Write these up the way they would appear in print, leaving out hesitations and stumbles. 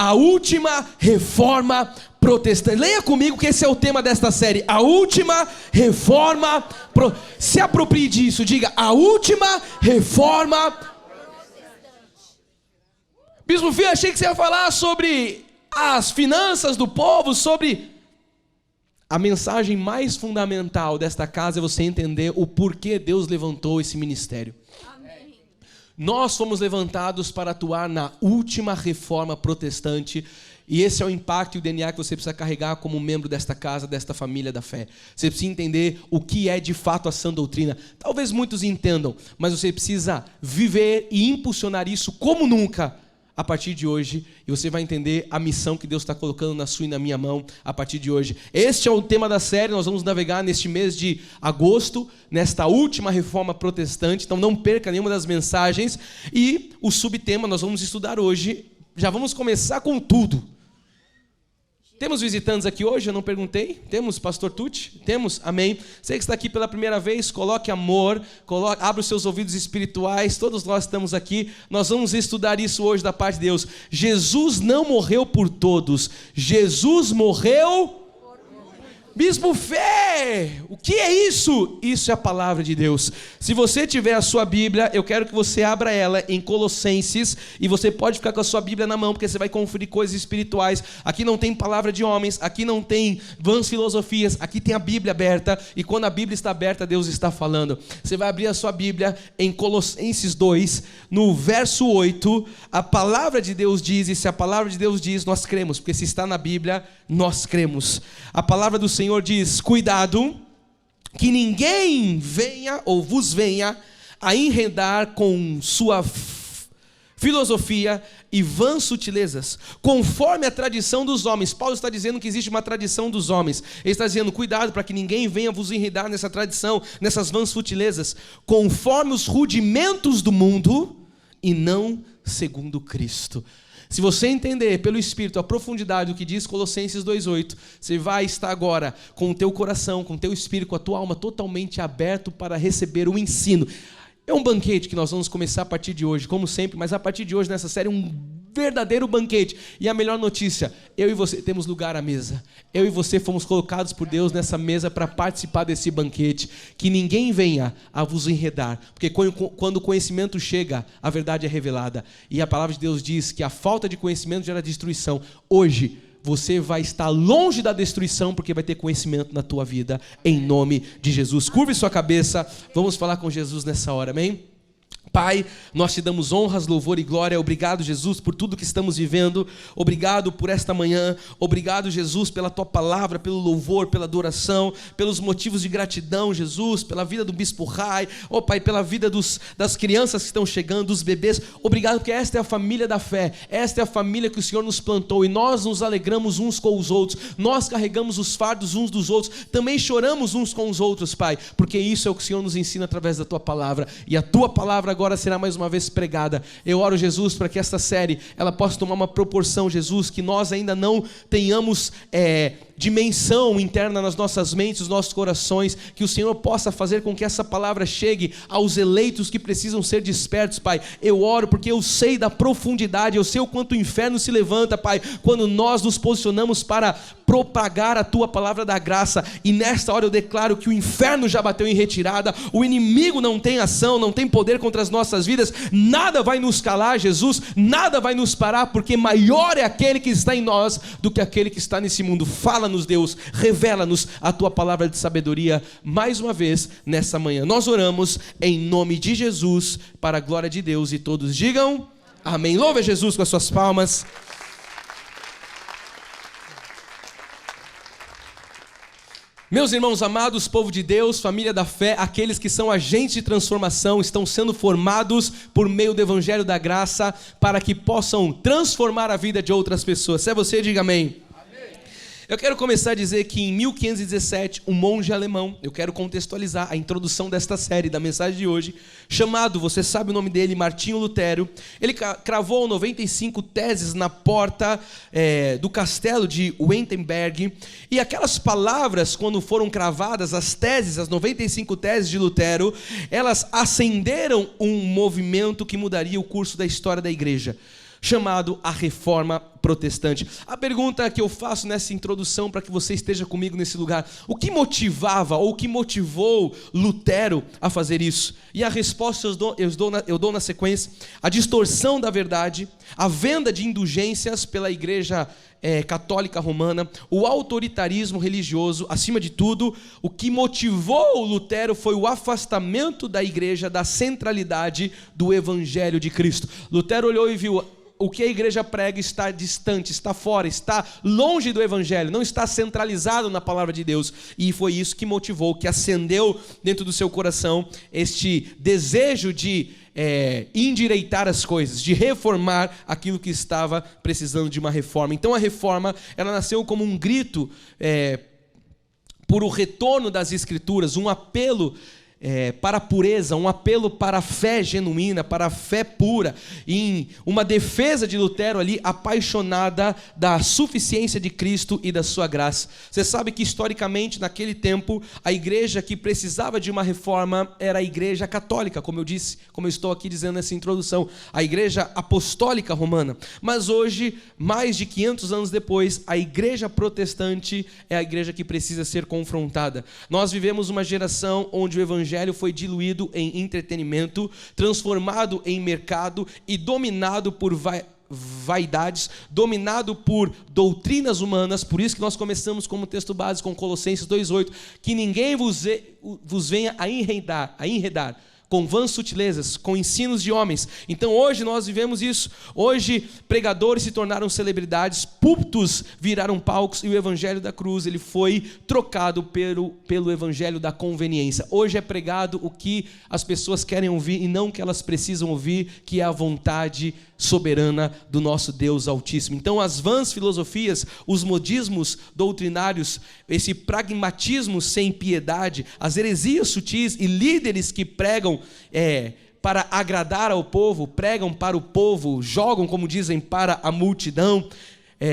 a última reforma protestante. Leia comigo que esse é o tema desta série, a última reforma se aproprie disso, diga, a última reforma protestante. Bispo Fio, achei que você ia falar sobre as finanças do povo, sobre... A mensagem mais fundamental desta casa é você entender o porquê Deus levantou esse ministério. Amém. Nós fomos levantados para atuar na última reforma protestante, e esse é o impacto e o DNA que você precisa carregar como membro desta casa, desta família da fé. Você precisa entender o que é de fato a sã doutrina. Talvez muitos entendam, mas você precisa viver e impulsionar isso como nunca a partir de hoje, e você vai entender a missão que Deus está colocando na sua e na minha mão a partir de hoje. Este é o tema da série. Nós vamos navegar neste mês de agosto, nesta última reforma protestante, então não perca nenhuma das mensagens. E o subtema nós vamos estudar hoje, já vamos começar com tudo. Temos visitantes aqui hoje? Eu não perguntei. Temos, pastor Tucci? Temos? Amém. Você que está aqui pela primeira vez, coloque amor, abra os seus ouvidos espirituais, todos nós estamos aqui. Nós vamos estudar isso hoje da parte de Deus. Jesus não morreu por todos, Jesus morreu... Bispo Fé, o que é isso? Isso é a palavra de Deus. Se você tiver a sua Bíblia, eu quero que você abra ela em Colossenses, e você pode ficar com a sua Bíblia na mão, porque você vai conferir coisas espirituais. Aqui não tem palavra de homens, aqui não tem vãs filosofias, aqui tem a Bíblia aberta, e quando a Bíblia está aberta, Deus está falando. Você vai abrir a sua Bíblia em Colossenses 2, no verso 8, a palavra de Deus diz, e se a palavra de Deus diz, nós cremos, porque se está na Bíblia, nós cremos. A palavra do Senhor diz: cuidado, que ninguém venha ou vos venha a enredar com sua filosofia e vãs sutilezas, conforme a tradição dos homens. Paulo está dizendo que existe uma tradição dos homens. Ele está dizendo: cuidado para que ninguém venha vos enredar nessa tradição, nessas vãs sutilezas, conforme os rudimentos do mundo e não segundo Cristo. Se você entender pelo Espírito a profundidade do que diz Colossenses 2,8, você vai estar agora com o teu coração, com o teu espírito, com a tua alma totalmente aberto para receber o ensino. É um banquete que nós vamos começar a partir de hoje, como sempre, mas a partir de hoje nessa série um verdadeiro banquete. E a melhor notícia, eu e você temos lugar à mesa. Eu e você fomos colocados por Deus nessa mesa para participar desse banquete. Que ninguém venha a vos enredar, porque quando o conhecimento chega, a verdade é revelada. E a palavra de Deus diz que a falta de conhecimento gera destruição. Hoje você vai estar longe da destruição, porque vai ter conhecimento na tua vida, em nome de Jesus. Curve sua cabeça, vamos falar com Jesus nessa hora, amém? Pai, nós te damos honras, louvor e glória. Obrigado, Jesus, por tudo que estamos vivendo. Obrigado por esta manhã. Obrigado, Jesus, pela tua palavra, pelo louvor, pela adoração, pelos motivos de gratidão, Jesus, pela vida do Bispo Rai, Pai, pela vida das crianças que estão chegando, dos bebês. Obrigado, porque esta é a família da fé. Esta é a família que o Senhor nos plantou, e nós nos alegramos uns com os outros. Nós carregamos os fardos uns dos outros. Também choramos uns com os outros, Pai, porque isso é o que o Senhor nos ensina através da tua palavra. E a tua palavra agora será mais uma vez pregada. Eu oro, Jesus, para que esta série ela possa tomar uma proporção, Jesus, que nós ainda não tenhamos dimensão interna nas nossas mentes, nos nossos corações, que o Senhor possa fazer com que essa palavra chegue aos eleitos que precisam ser despertos, Pai. Eu oro porque eu sei da profundidade, eu sei o quanto o inferno se levanta, Pai, quando nós nos posicionamos para propagar a tua palavra da graça. E nesta hora eu declaro que o inferno já bateu em retirada, o inimigo não tem ação, não tem poder contra as nossas vidas, nada vai nos calar, Jesus, nada vai nos parar, porque maior é aquele que está em nós do que aquele que está nesse mundo. Fala-nos, Deus, revela-nos a tua palavra de sabedoria mais uma vez nessa manhã. Nós oramos em nome de Jesus, para a glória de Deus, e todos digam amém. Louve a Jesus com as suas palmas. Meus irmãos amados, povo de Deus, família da fé, aqueles que são agentes de transformação, estão sendo formados por meio do Evangelho da Graça, para que possam transformar a vida de outras pessoas. Se é você, diga amém. Eu quero começar a dizer que em 1517, um monge alemão, eu quero contextualizar a introdução desta série, da mensagem de hoje, chamado, você sabe o nome dele, Martinho Lutero. Ele cravou 95 teses na porta do castelo de Wittenberg, e aquelas palavras, quando foram cravadas, as teses, as 95 teses de Lutero, elas acenderam um movimento que mudaria o curso da história da igreja, chamado a Reforma protestante. A pergunta que eu faço nessa introdução, para que você esteja comigo nesse lugar: o que motivava ou o que motivou Lutero a fazer isso? E a resposta eu dou na sequência: a distorção da verdade, a venda de indulgências pela igreja católica romana, o autoritarismo religioso. Acima de tudo, o que motivou Lutero foi o afastamento da igreja da centralidade do evangelho de Cristo. Lutero olhou e viu: o que a igreja prega está distante, está fora, está longe do evangelho, não está centralizado na palavra de Deus. E foi isso que motivou, que acendeu dentro do seu coração este desejo de endireitar as coisas, de reformar aquilo que estava precisando de uma reforma. Então a reforma, ela nasceu como um grito por o retorno das escrituras, um apelo para a pureza, um apelo para a fé genuína, para a fé pura, em uma defesa de Lutero ali, apaixonada da suficiência de Cristo e da sua graça. Você sabe que historicamente, naquele tempo, a igreja que precisava de uma reforma era a igreja católica, como eu disse, como eu estou aqui dizendo nessa introdução, a igreja apostólica romana. Mas hoje, mais de 500 anos depois, a igreja protestante é a igreja que precisa ser confrontada. Nós vivemos uma geração onde o evangelho foi diluído em entretenimento, transformado em mercado e dominado por vaidades, dominado por doutrinas humanas. Por isso que nós começamos como texto base com Colossenses 2,8, que ninguém vos venha a enredar com vãs sutilezas, com ensinos de homens. Então hoje nós vivemos isso. Hoje pregadores se tornaram celebridades, púlpitos viraram palcos, e o evangelho da cruz, ele foi trocado pelo evangelho da conveniência. Hoje é pregado o que as pessoas querem ouvir e não o que elas precisam ouvir, que é a vontade soberana do nosso Deus Altíssimo. Então as vãs filosofias, os modismos doutrinários, esse pragmatismo sem piedade, as heresias sutis e líderes que pregam para agradar ao povo, pregam para o povo, jogam, como dizem, para a multidão,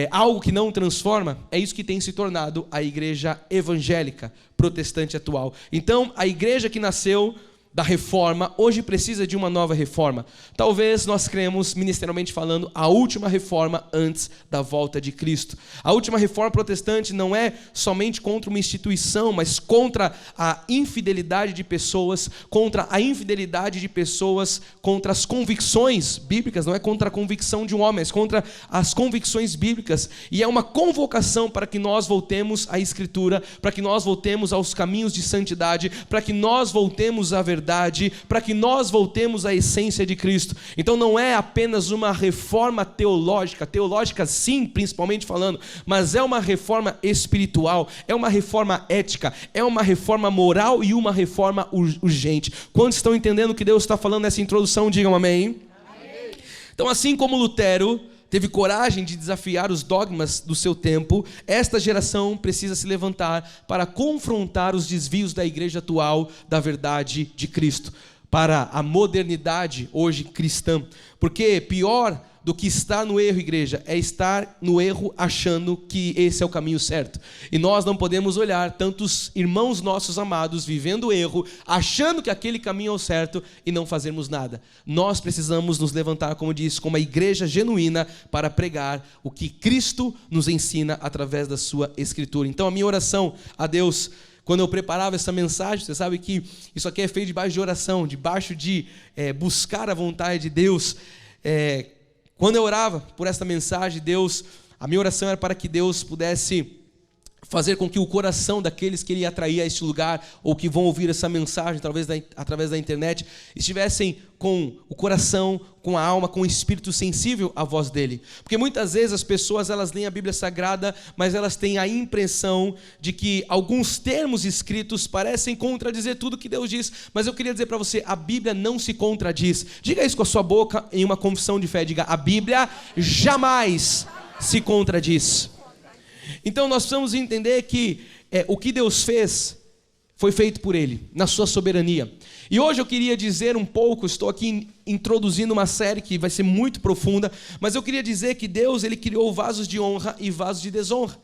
algo que não transforma, é isso que tem se tornado a igreja evangélica protestante atual. Então a igreja que nasceu da reforma, hoje precisa de uma nova reforma. Talvez nós cremos, ministerialmente falando, a última reforma antes da volta de Cristo. A última reforma protestante não é somente contra uma instituição, mas contra a infidelidade de pessoas, contra as convicções bíblicas. Não é contra a convicção de um homem, mas contra as convicções bíblicas. E é uma convocação para que nós voltemos à Escritura, para que nós voltemos aos caminhos de santidade, para que nós voltemos à verdade, para que nós voltemos à essência de Cristo. Então não é apenas uma reforma teológica sim, principalmente falando, mas é uma reforma espiritual, é uma reforma ética, é uma reforma moral e uma reforma urgente. Quantos estão entendendo o que Deus está falando nessa introdução? Digam amém. Amém. Então, assim como Lutero teve coragem de desafiar os dogmas do seu tempo, esta geração precisa se levantar para confrontar os desvios da igreja atual da verdade de Cristo, para a modernidade hoje cristã. Porque pior do que estar no erro, igreja, é estar no erro achando que esse é o caminho certo. E nós não podemos olhar tantos irmãos nossos amados vivendo o erro, achando que aquele caminho é o certo e não fazermos nada. Nós precisamos nos levantar, como disse, como uma igreja genuína para pregar o que Cristo nos ensina através da sua Escritura. Então a minha oração a Deus, quando eu preparava essa mensagem, você sabe que isso aqui é feito debaixo de oração, debaixo de buscar a vontade de Deus. Quando eu orava por esta mensagem, a minha oração era para que Deus pudesse fazer com que o coração daqueles que Ele atraía a este lugar, ou que vão ouvir essa mensagem através da internet, estivessem com o coração, com a alma, com o espírito sensível à voz dEle. Porque muitas vezes as pessoas, elas leem a Bíblia Sagrada, mas elas têm a impressão de que alguns termos escritos parecem contradizer tudo que Deus diz. Mas eu queria dizer para você, a Bíblia não se contradiz. Diga isso com a sua boca em uma confissão de fé. Diga: a Bíblia jamais se contradiz. Então nós precisamos entender que o que Deus fez foi feito por Ele, na sua soberania. E hoje eu queria dizer um pouco, estou aqui introduzindo uma série que vai ser muito profunda, mas eu queria dizer que Deus, Ele criou vasos de honra e vasos de desonra.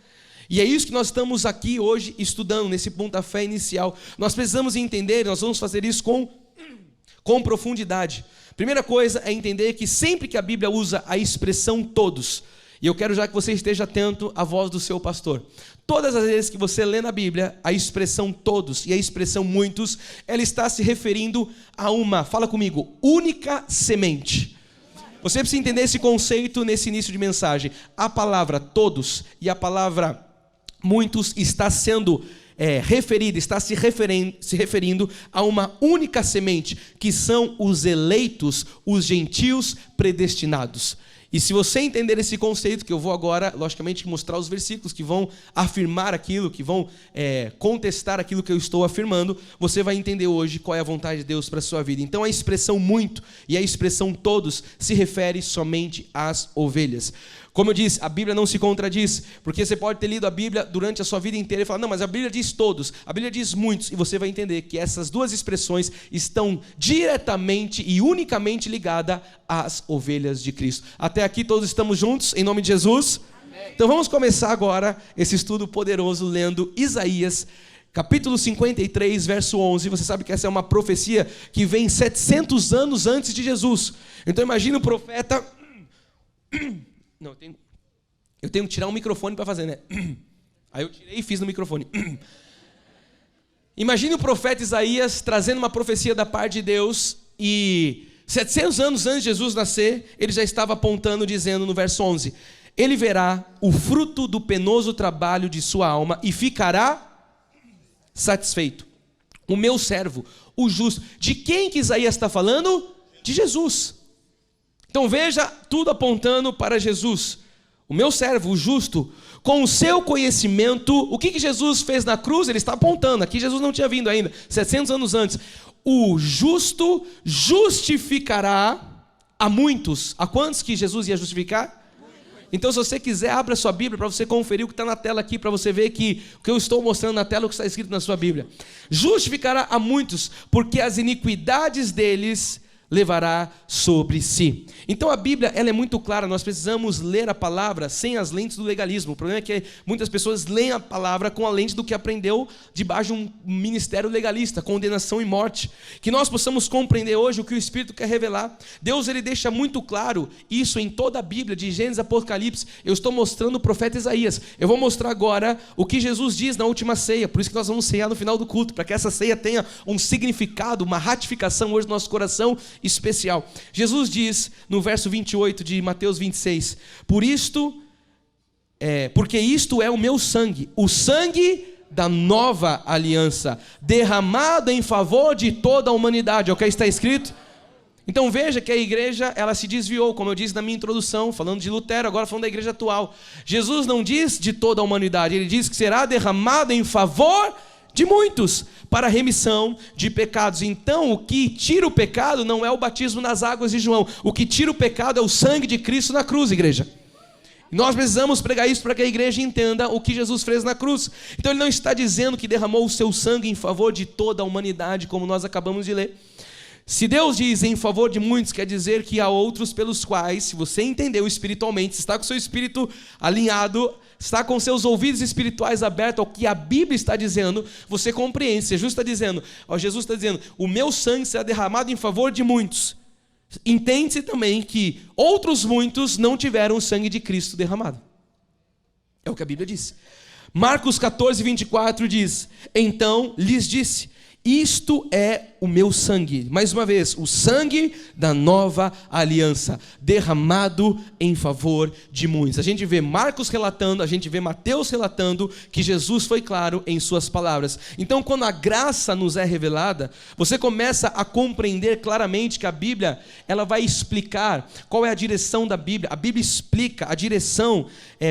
E é isso que nós estamos aqui hoje estudando, nesse pontapé inicial. Nós precisamos entender, nós vamos fazer isso com profundidade. Primeira coisa é entender que sempre que a Bíblia usa a expressão todos, E eu quero já que você esteja atento à voz do seu pastor. Todas as vezes que você lê na Bíblia, a expressão todos e a expressão muitos, ela está se referindo a uma, fala comigo, única semente. Você precisa entender esse conceito nesse início de mensagem. A palavra todos e a palavra muitos está sendo referida, está se referindo a uma única semente, que são os eleitos, os gentios predestinados. E se você entender esse conceito, que eu vou agora, logicamente, mostrar os versículos que vão afirmar aquilo, que vão contestar aquilo que eu estou afirmando, você vai entender hoje qual é a vontade de Deus para a sua vida. Então a expressão muito e a expressão todos se refere somente às ovelhas. Como eu disse, a Bíblia não se contradiz, porque você pode ter lido a Bíblia durante a sua vida inteira e falar, não, mas a Bíblia diz todos, a Bíblia diz muitos, e você vai entender que essas duas expressões estão diretamente e unicamente ligadas às ovelhas de Cristo. Até aqui todos estamos juntos, em nome de Jesus? Amém. Então vamos começar agora esse estudo poderoso lendo Isaías, capítulo 53, verso 11. Você sabe que essa é uma profecia que vem 700 anos antes de Jesus. Então imagina o profeta... Não, eu tenho que tirar um microfone para fazer, né? Aí eu tirei e fiz no microfone. Imagine o profeta Isaías trazendo uma profecia da parte de Deus e 700 anos antes de Jesus nascer, ele já estava apontando, dizendo no verso 11, ele verá o fruto do penoso trabalho de sua alma e ficará satisfeito. O meu servo, o justo. De quem que Isaías está falando? De Jesus. Então veja, tudo apontando para Jesus. O meu servo, o justo, com o seu conhecimento, o que Jesus fez na cruz? Ele está apontando, aqui Jesus não tinha vindo ainda, 700 anos antes. O justo justificará a muitos. A quantos que Jesus ia justificar? Então se você quiser, abra sua Bíblia para você conferir o que está na tela aqui, para você ver que o que eu estou mostrando na tela é o que está escrito na sua Bíblia. Justificará a muitos, porque as iniquidades deles levará sobre si. Então a Bíblia, ela é muito clara, nós precisamos ler a palavra sem as lentes do legalismo. O problema é que muitas pessoas leem a palavra com a lente do que aprendeu debaixo de um ministério legalista, condenação e morte. Que nós possamos compreender hoje o que o Espírito quer revelar. Deus, ele deixa muito claro isso em toda a Bíblia, de Gênesis a Apocalipse. Eu estou mostrando o profeta Isaías. Eu vou mostrar agora o que Jesus diz na última ceia, por isso que nós vamos ceiar no final do culto, para que essa ceia tenha um significado, uma ratificação hoje no nosso coração especial. Jesus diz no verso 28 de Mateus 26, porque isto é o meu sangue, o sangue da nova aliança, derramado em favor de toda a humanidade. É o que está escrito? Então veja que a igreja, ela se desviou, como eu disse na minha introdução, falando de Lutero, agora falando da igreja atual. Jesus não diz de toda a humanidade, ele diz que será derramado em favor de muitos, para a remissão de pecados. Então o que tira o pecado não é o batismo nas águas de João, o que tira o pecado é o sangue de Cristo na cruz, igreja. Nós precisamos pregar isso para que a igreja entenda o que Jesus fez na cruz. Então ele não está dizendo que derramou o seu sangue em favor de toda a humanidade, como nós acabamos de ler. Se Deus diz em favor de muitos, quer dizer que há outros pelos quais, se você entendeu espiritualmente, se está com o seu espírito alinhado, está com seus ouvidos espirituais abertos ao que a Bíblia está dizendo, você compreende. Jesus está dizendo, o meu sangue será derramado em favor de muitos. Entende-se também que outros muitos não tiveram o sangue de Cristo derramado. É o que a Bíblia diz. Marcos 14, 24 diz, então lhes disse, isto é o meu sangue, mais uma vez, o sangue da nova aliança, derramado em favor de muitos. A gente vê Marcos relatando, a gente vê Mateus relatando que Jesus foi claro em suas palavras. Então quando a graça nos é revelada, você começa a compreender claramente que a Bíblia, ela vai explicar qual é a direção da Bíblia. A Bíblia explica a direção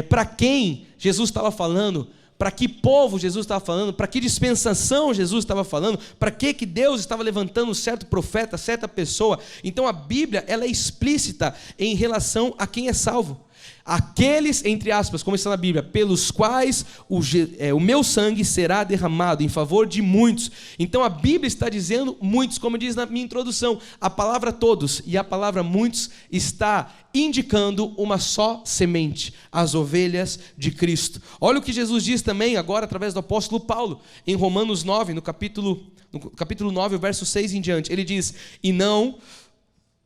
para quem Jesus estava falando, para que povo Jesus estava falando, para que dispensação Jesus estava falando, para que Deus estava levantando certo profeta, certa pessoa. Então a Bíblia, ela é explícita em relação a quem é salvo. Aqueles, entre aspas, como está na Bíblia, pelos quais o meu sangue será derramado em favor de muitos. Então a Bíblia está dizendo muitos, como diz na minha introdução, a palavra todos e a palavra muitos está indicando uma só semente, as ovelhas de Cristo. Olha o que Jesus diz também agora através do apóstolo Paulo, em Romanos 9, no capítulo 9, o verso 6 em diante. Ele diz, e não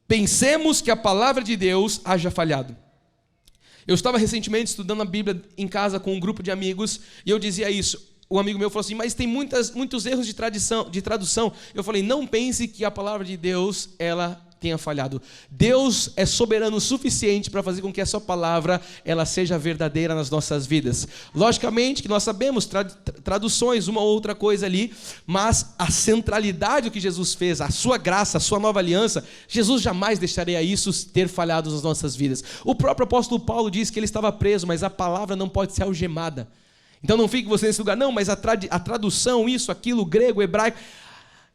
pensemos que a palavra de Deus haja falhado. Eu estava recentemente estudando a Bíblia em casa com um grupo de amigos e eu dizia isso. Um amigo meu falou assim, mas tem muitos erros de tradução. Eu falei, não pense que a palavra de Deus, ela tenha falhado. Deus é soberano o suficiente para fazer com que a sua palavra ela seja verdadeira nas nossas vidas. Logicamente que nós sabemos traduções, uma ou outra coisa ali, mas a centralidade do que Jesus fez, a sua graça, a sua nova aliança, Jesus jamais deixaria isso ter falhado nas nossas vidas. O próprio apóstolo Paulo disse que ele estava preso, mas a palavra não pode ser algemada. Então não fique você nesse lugar, não, mas a tradução, isso, aquilo, grego, hebraico.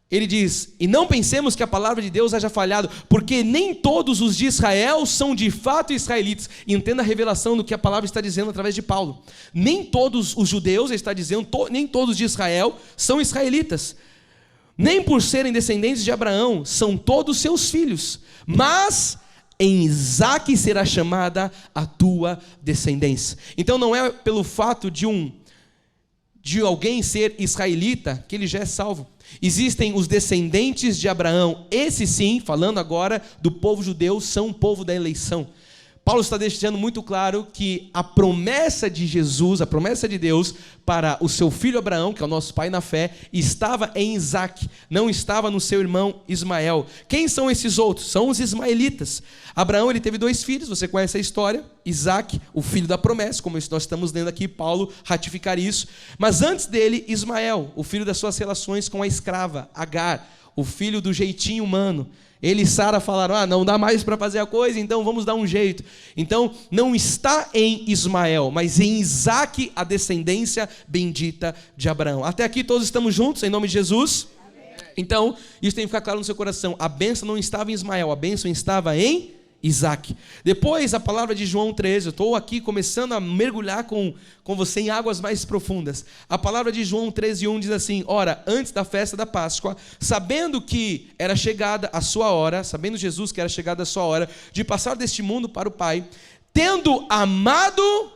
Ele diz, e não pensemos que a palavra de Deus haja falhado, porque nem todos os de Israel são de fato israelitas. E entenda a revelação do que a palavra está dizendo através de Paulo. Nem todos os judeus, ele está dizendo, nem todos de Israel são israelitas. Nem por serem descendentes de Abraão, são todos seus filhos. Mas em Isaque será chamada a tua descendência. Então não é pelo fato de alguém ser israelita que ele já é salvo. Existem os descendentes de Abraão, esses sim, falando agora do povo judeu, são o povo da eleição. Paulo está deixando muito claro que a promessa de Jesus, a promessa de Deus para o seu filho Abraão, que é o nosso pai na fé, estava em Isaque, não estava no seu irmão Ismael. Quem são esses outros? São os ismaelitas. Abraão, ele teve 2 filhos, você conhece a história. Isaque, o filho da promessa, como nós estamos lendo aqui, Paulo ratificar isso. Mas antes dele, Ismael, o filho das suas relações com a escrava, Agar, o filho do jeitinho humano. Ele e Sara falaram, não dá mais para fazer a coisa, então vamos dar um jeito. Então, não está em Ismael, mas em Isaque, a descendência bendita de Abraão. Até aqui todos estamos juntos, em nome de Jesus? Amém. Então, isso tem que ficar claro no seu coração. A bênção não estava em Ismael, a bênção estava em Isaque. Depois, a palavra de João 13, eu estou aqui começando a mergulhar com você em águas mais profundas. A palavra de João 13:1 diz assim, ora, antes da festa da Páscoa, sabendo que era chegada a sua hora, sabendo Jesus que era chegada a sua hora, de passar deste mundo para o Pai, tendo amado,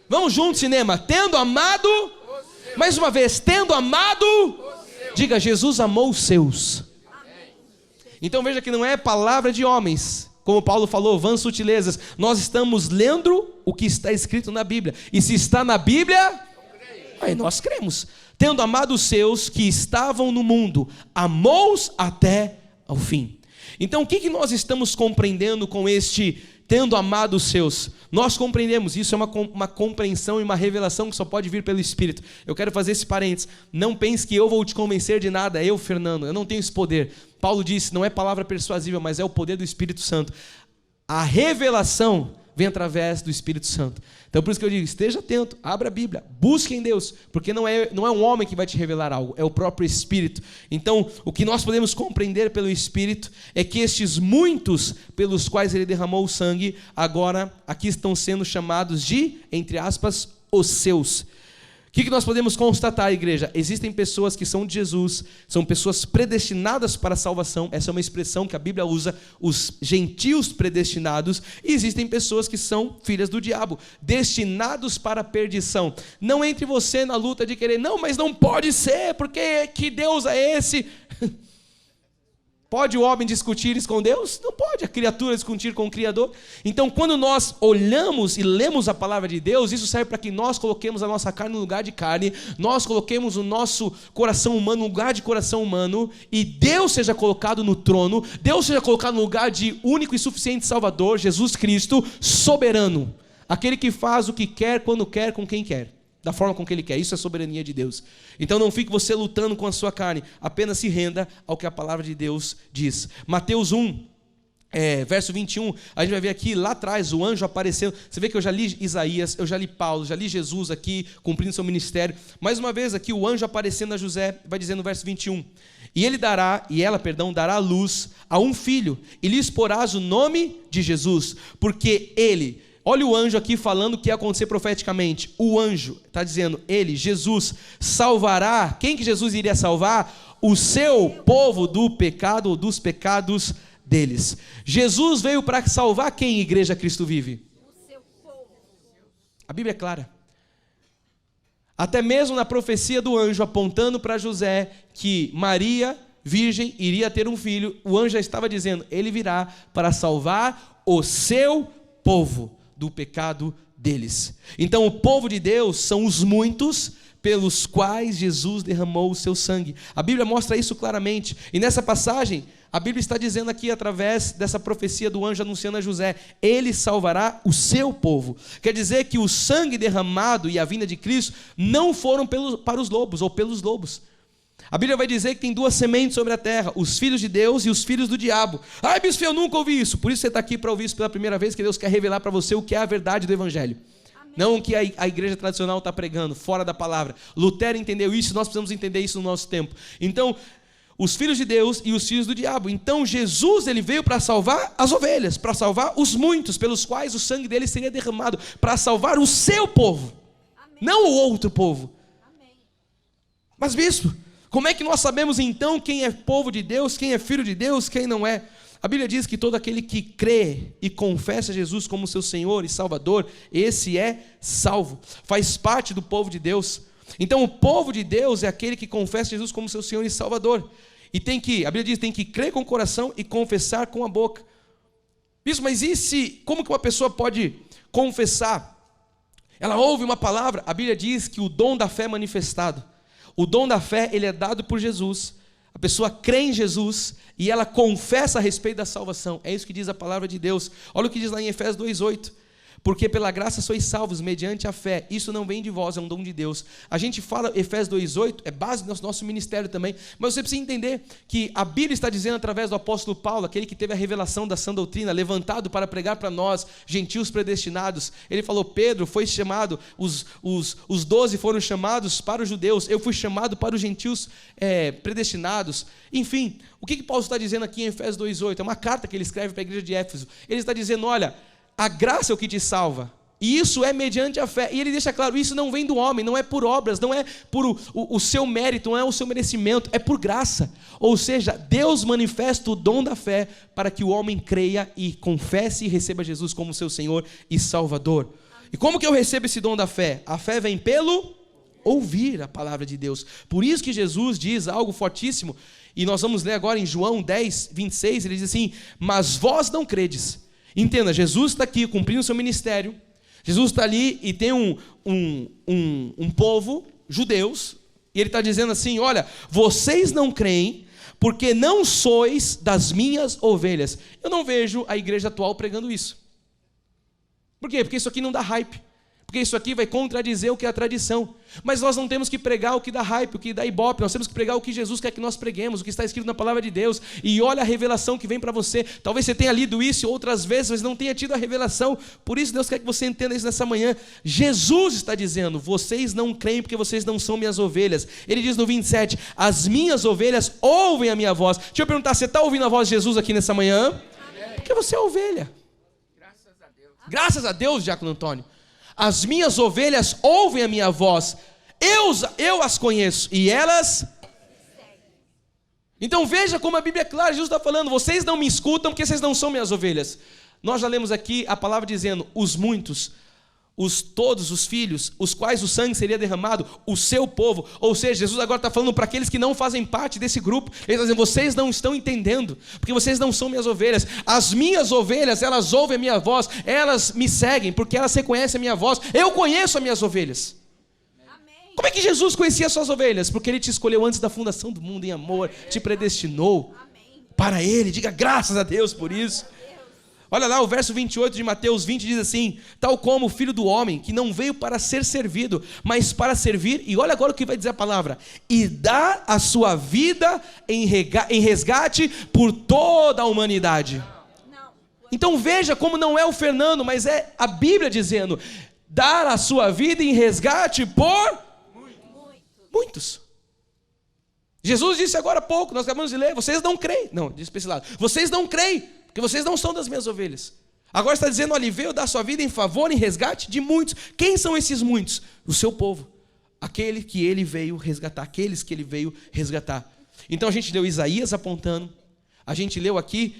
vamos juntos cinema, tendo amado, mais uma vez, tendo amado, diga, Jesus amou os seus. Então veja que não é palavra de homens, como Paulo falou, vãs sutilezas. Nós estamos lendo o que está escrito na Bíblia. E se está na Bíblia, aí nós cremos. Tendo amado os seus que estavam no mundo, amou-os até ao fim. Então o que nós estamos compreendendo com este tendo amado os seus? Nós compreendemos, isso é uma compreensão e uma revelação que só pode vir pelo Espírito. Eu quero fazer esse parênteses. Não pense que eu vou te convencer de nada, eu, Fernando, eu não tenho esse poder. Paulo disse, não é palavra persuasiva, mas é o poder do Espírito Santo. A revelação vem através do Espírito Santo. Então por isso que eu digo, esteja atento, abra a Bíblia, busque em Deus, porque não é um homem que vai te revelar algo, é o próprio Espírito. Então o que nós podemos compreender pelo Espírito é que estes muitos pelos quais ele derramou o sangue, agora aqui estão sendo chamados de, entre aspas, os seus. O que nós podemos constatar, igreja? Existem pessoas que são de Jesus, são pessoas predestinadas para a salvação, essa é uma expressão que a Bíblia usa, os gentios predestinados, e existem pessoas que são filhas do diabo, destinados para a perdição. Não entre você na luta de querer, não, mas não pode ser, porque que Deus é esse? Pode o homem discutir isso com Deus? Não pode a criatura discutir com o Criador. Então quando nós olhamos e lemos a palavra de Deus, isso serve para que nós coloquemos a nossa carne no lugar de carne, nós coloquemos o nosso coração humano no lugar de coração humano, e Deus seja colocado no trono, Deus seja colocado no lugar de único e suficiente Salvador, Jesus Cristo, soberano, aquele que faz o que quer, quando quer, com quem quer, da forma com que Ele quer. Isso é soberania de Deus. Então não fique você lutando com a sua carne, apenas se renda ao que a palavra de Deus diz. Mateus 1, verso 21, a gente vai ver aqui, lá atrás, o anjo aparecendo. Você vê que eu já li Isaías, eu já li Paulo, já li Jesus aqui, cumprindo seu ministério. Mais uma vez aqui, o anjo aparecendo a José, vai dizer no verso 21, ela dará à luz a um filho, e lhe exporás o nome de Jesus, porque ele... Olha o anjo aqui falando o que ia acontecer profeticamente. O anjo está dizendo, ele, Jesus, salvará. Quem que Jesus iria salvar? O seu povo do pecado ou dos pecados deles. Jesus veio para salvar quem, igreja Cristo vive? O seu povo. A Bíblia é clara. Até mesmo na profecia do anjo apontando para José que Maria, virgem, iria ter um filho, o anjo já estava dizendo, ele virá para salvar o seu povo. do pecado deles. Então o povo de Deus são os muitos pelos quais Jesus derramou o seu sangue. A Bíblia mostra isso claramente. E nessa passagem, a Bíblia está dizendo aqui, através dessa profecia do anjo anunciando a José, ele salvará o seu povo. Quer dizer que o sangue derramado e a vinda de Cristo não foram para os lobos ou pelos lobos. A Bíblia vai dizer que tem duas sementes sobre a terra, os filhos de Deus e os filhos do diabo. Ai, bispo, eu nunca ouvi isso. Por isso você está aqui para ouvir isso pela primeira vez, que Deus quer revelar para você o que é a verdade do Evangelho. Não o que a igreja tradicional está pregando, fora da palavra. Lutero entendeu isso, nós precisamos entender isso no nosso tempo. Então, os filhos de Deus e os filhos do diabo. Então, Jesus, ele veio para salvar as ovelhas, para salvar os muitos, pelos quais o sangue dele seria derramado, para salvar o seu povo, amém, não o outro povo. Amém. Mas, bispo, como é que nós sabemos então quem é povo de Deus, quem é filho de Deus, quem não é? A Bíblia diz que todo aquele que crê e confessa Jesus como seu Senhor e Salvador, esse é salvo, faz parte do povo de Deus. Então o povo de Deus é aquele que confessa Jesus como seu Senhor e Salvador. E a Bíblia diz, tem que crer com o coração e confessar com a boca. Isso, mas como que uma pessoa pode confessar? Ela ouve uma palavra, a Bíblia diz que o dom da fé é manifestado. O dom da fé, ele é dado por Jesus. A pessoa crê em Jesus e ela confessa a respeito da salvação. É isso que diz a palavra de Deus. Olha o que diz lá em Efésios 2:8. Porque pela graça sois salvos mediante a fé. Isso não vem de vós, é um dom de Deus. A gente fala Efésios 2:8, é base do nosso ministério também. Mas você precisa entender que a Bíblia está dizendo através do apóstolo Paulo, aquele que teve a revelação da sã doutrina, levantado para pregar para nós, gentios predestinados. Ele falou, Pedro foi chamado, os 12 foram chamados para os judeus, eu fui chamado para os gentios predestinados. Enfim, o que Paulo está dizendo aqui em Efésios 2:8? É uma carta que ele escreve para a igreja de Éfeso. Ele está dizendo, olha, a graça é o que te salva, e isso é mediante a fé, e ele deixa claro, isso não vem do homem, não é por obras, não é por o seu mérito, não é o seu merecimento, é por graça, ou seja, Deus manifesta o dom da fé, para que o homem creia e confesse e receba Jesus como seu Senhor e Salvador. E como que eu recebo esse dom da fé? A fé vem pelo ouvir a palavra de Deus, por isso que Jesus diz algo fortíssimo, e nós vamos ler agora em João 10:26, ele diz assim, mas vós não credes. Entenda, Jesus está aqui cumprindo o seu ministério, Jesus está ali e tem um povo, judeus, e ele está dizendo assim, olha, vocês não creem, porque não sois das minhas ovelhas. Eu não vejo a igreja atual pregando isso. Por quê? Porque isso aqui não dá hype. Porque isso aqui vai contradizer o que é a tradição. Mas nós não temos que pregar o que dá hype, o que dá ibope. Nós temos que pregar o que Jesus quer que nós preguemos, o que está escrito na palavra de Deus. E olha a revelação que vem para você. Talvez você tenha lido isso outras vezes, mas não tenha tido a revelação. Por isso Deus quer que você entenda isso nessa manhã. Jesus está dizendo, vocês não creem porque vocês não são minhas ovelhas. Ele diz no 27, as minhas ovelhas ouvem a minha voz. Deixa eu perguntar, você está ouvindo a voz de Jesus aqui nessa manhã? Amém. Porque você é ovelha. Graças a Deus. Graças a Deus, Diácono Antônio. As minhas ovelhas ouvem a minha voz, eu as conheço, e elas... Então veja como a Bíblia é clara, Jesus está falando, vocês não me escutam porque vocês não são minhas ovelhas. Nós já lemos aqui a palavra dizendo, os muitos, todos os filhos, os quais o sangue seria derramado, o seu povo. Ou seja, Jesus agora está falando para aqueles que não fazem parte desse grupo. Ele está dizendo, vocês não estão entendendo, porque vocês não são minhas ovelhas. As minhas ovelhas, elas ouvem a minha voz, elas me seguem, porque elas reconhecem a minha voz. Eu conheço as minhas ovelhas. Amém. Como é que Jesus conhecia as suas ovelhas? Porque Ele te escolheu antes da fundação do mundo em amor, te predestinou. Amém. Para Ele, diga graças a Deus por isso. Olha lá o verso 28 de Mateus 20 diz assim, tal como o Filho do Homem, que não veio para ser servido, mas para servir, e olha agora o que vai dizer a palavra, e dar a sua vida em resgate por toda a humanidade. Então veja como não é o Fernando, mas é a Bíblia dizendo, dar a sua vida em resgate por muitos. Jesus disse agora há pouco, nós acabamos de ler, vocês não creem, não, disse para esse lado, vocês não creem, porque vocês não são das minhas ovelhas. Agora está dizendo, olha, veio dar sua vida em favor, em resgate de muitos. Quem são esses muitos? O seu povo. Aquele que ele veio resgatar, aqueles que ele veio resgatar. Então a gente leu Isaías apontando, a gente leu aqui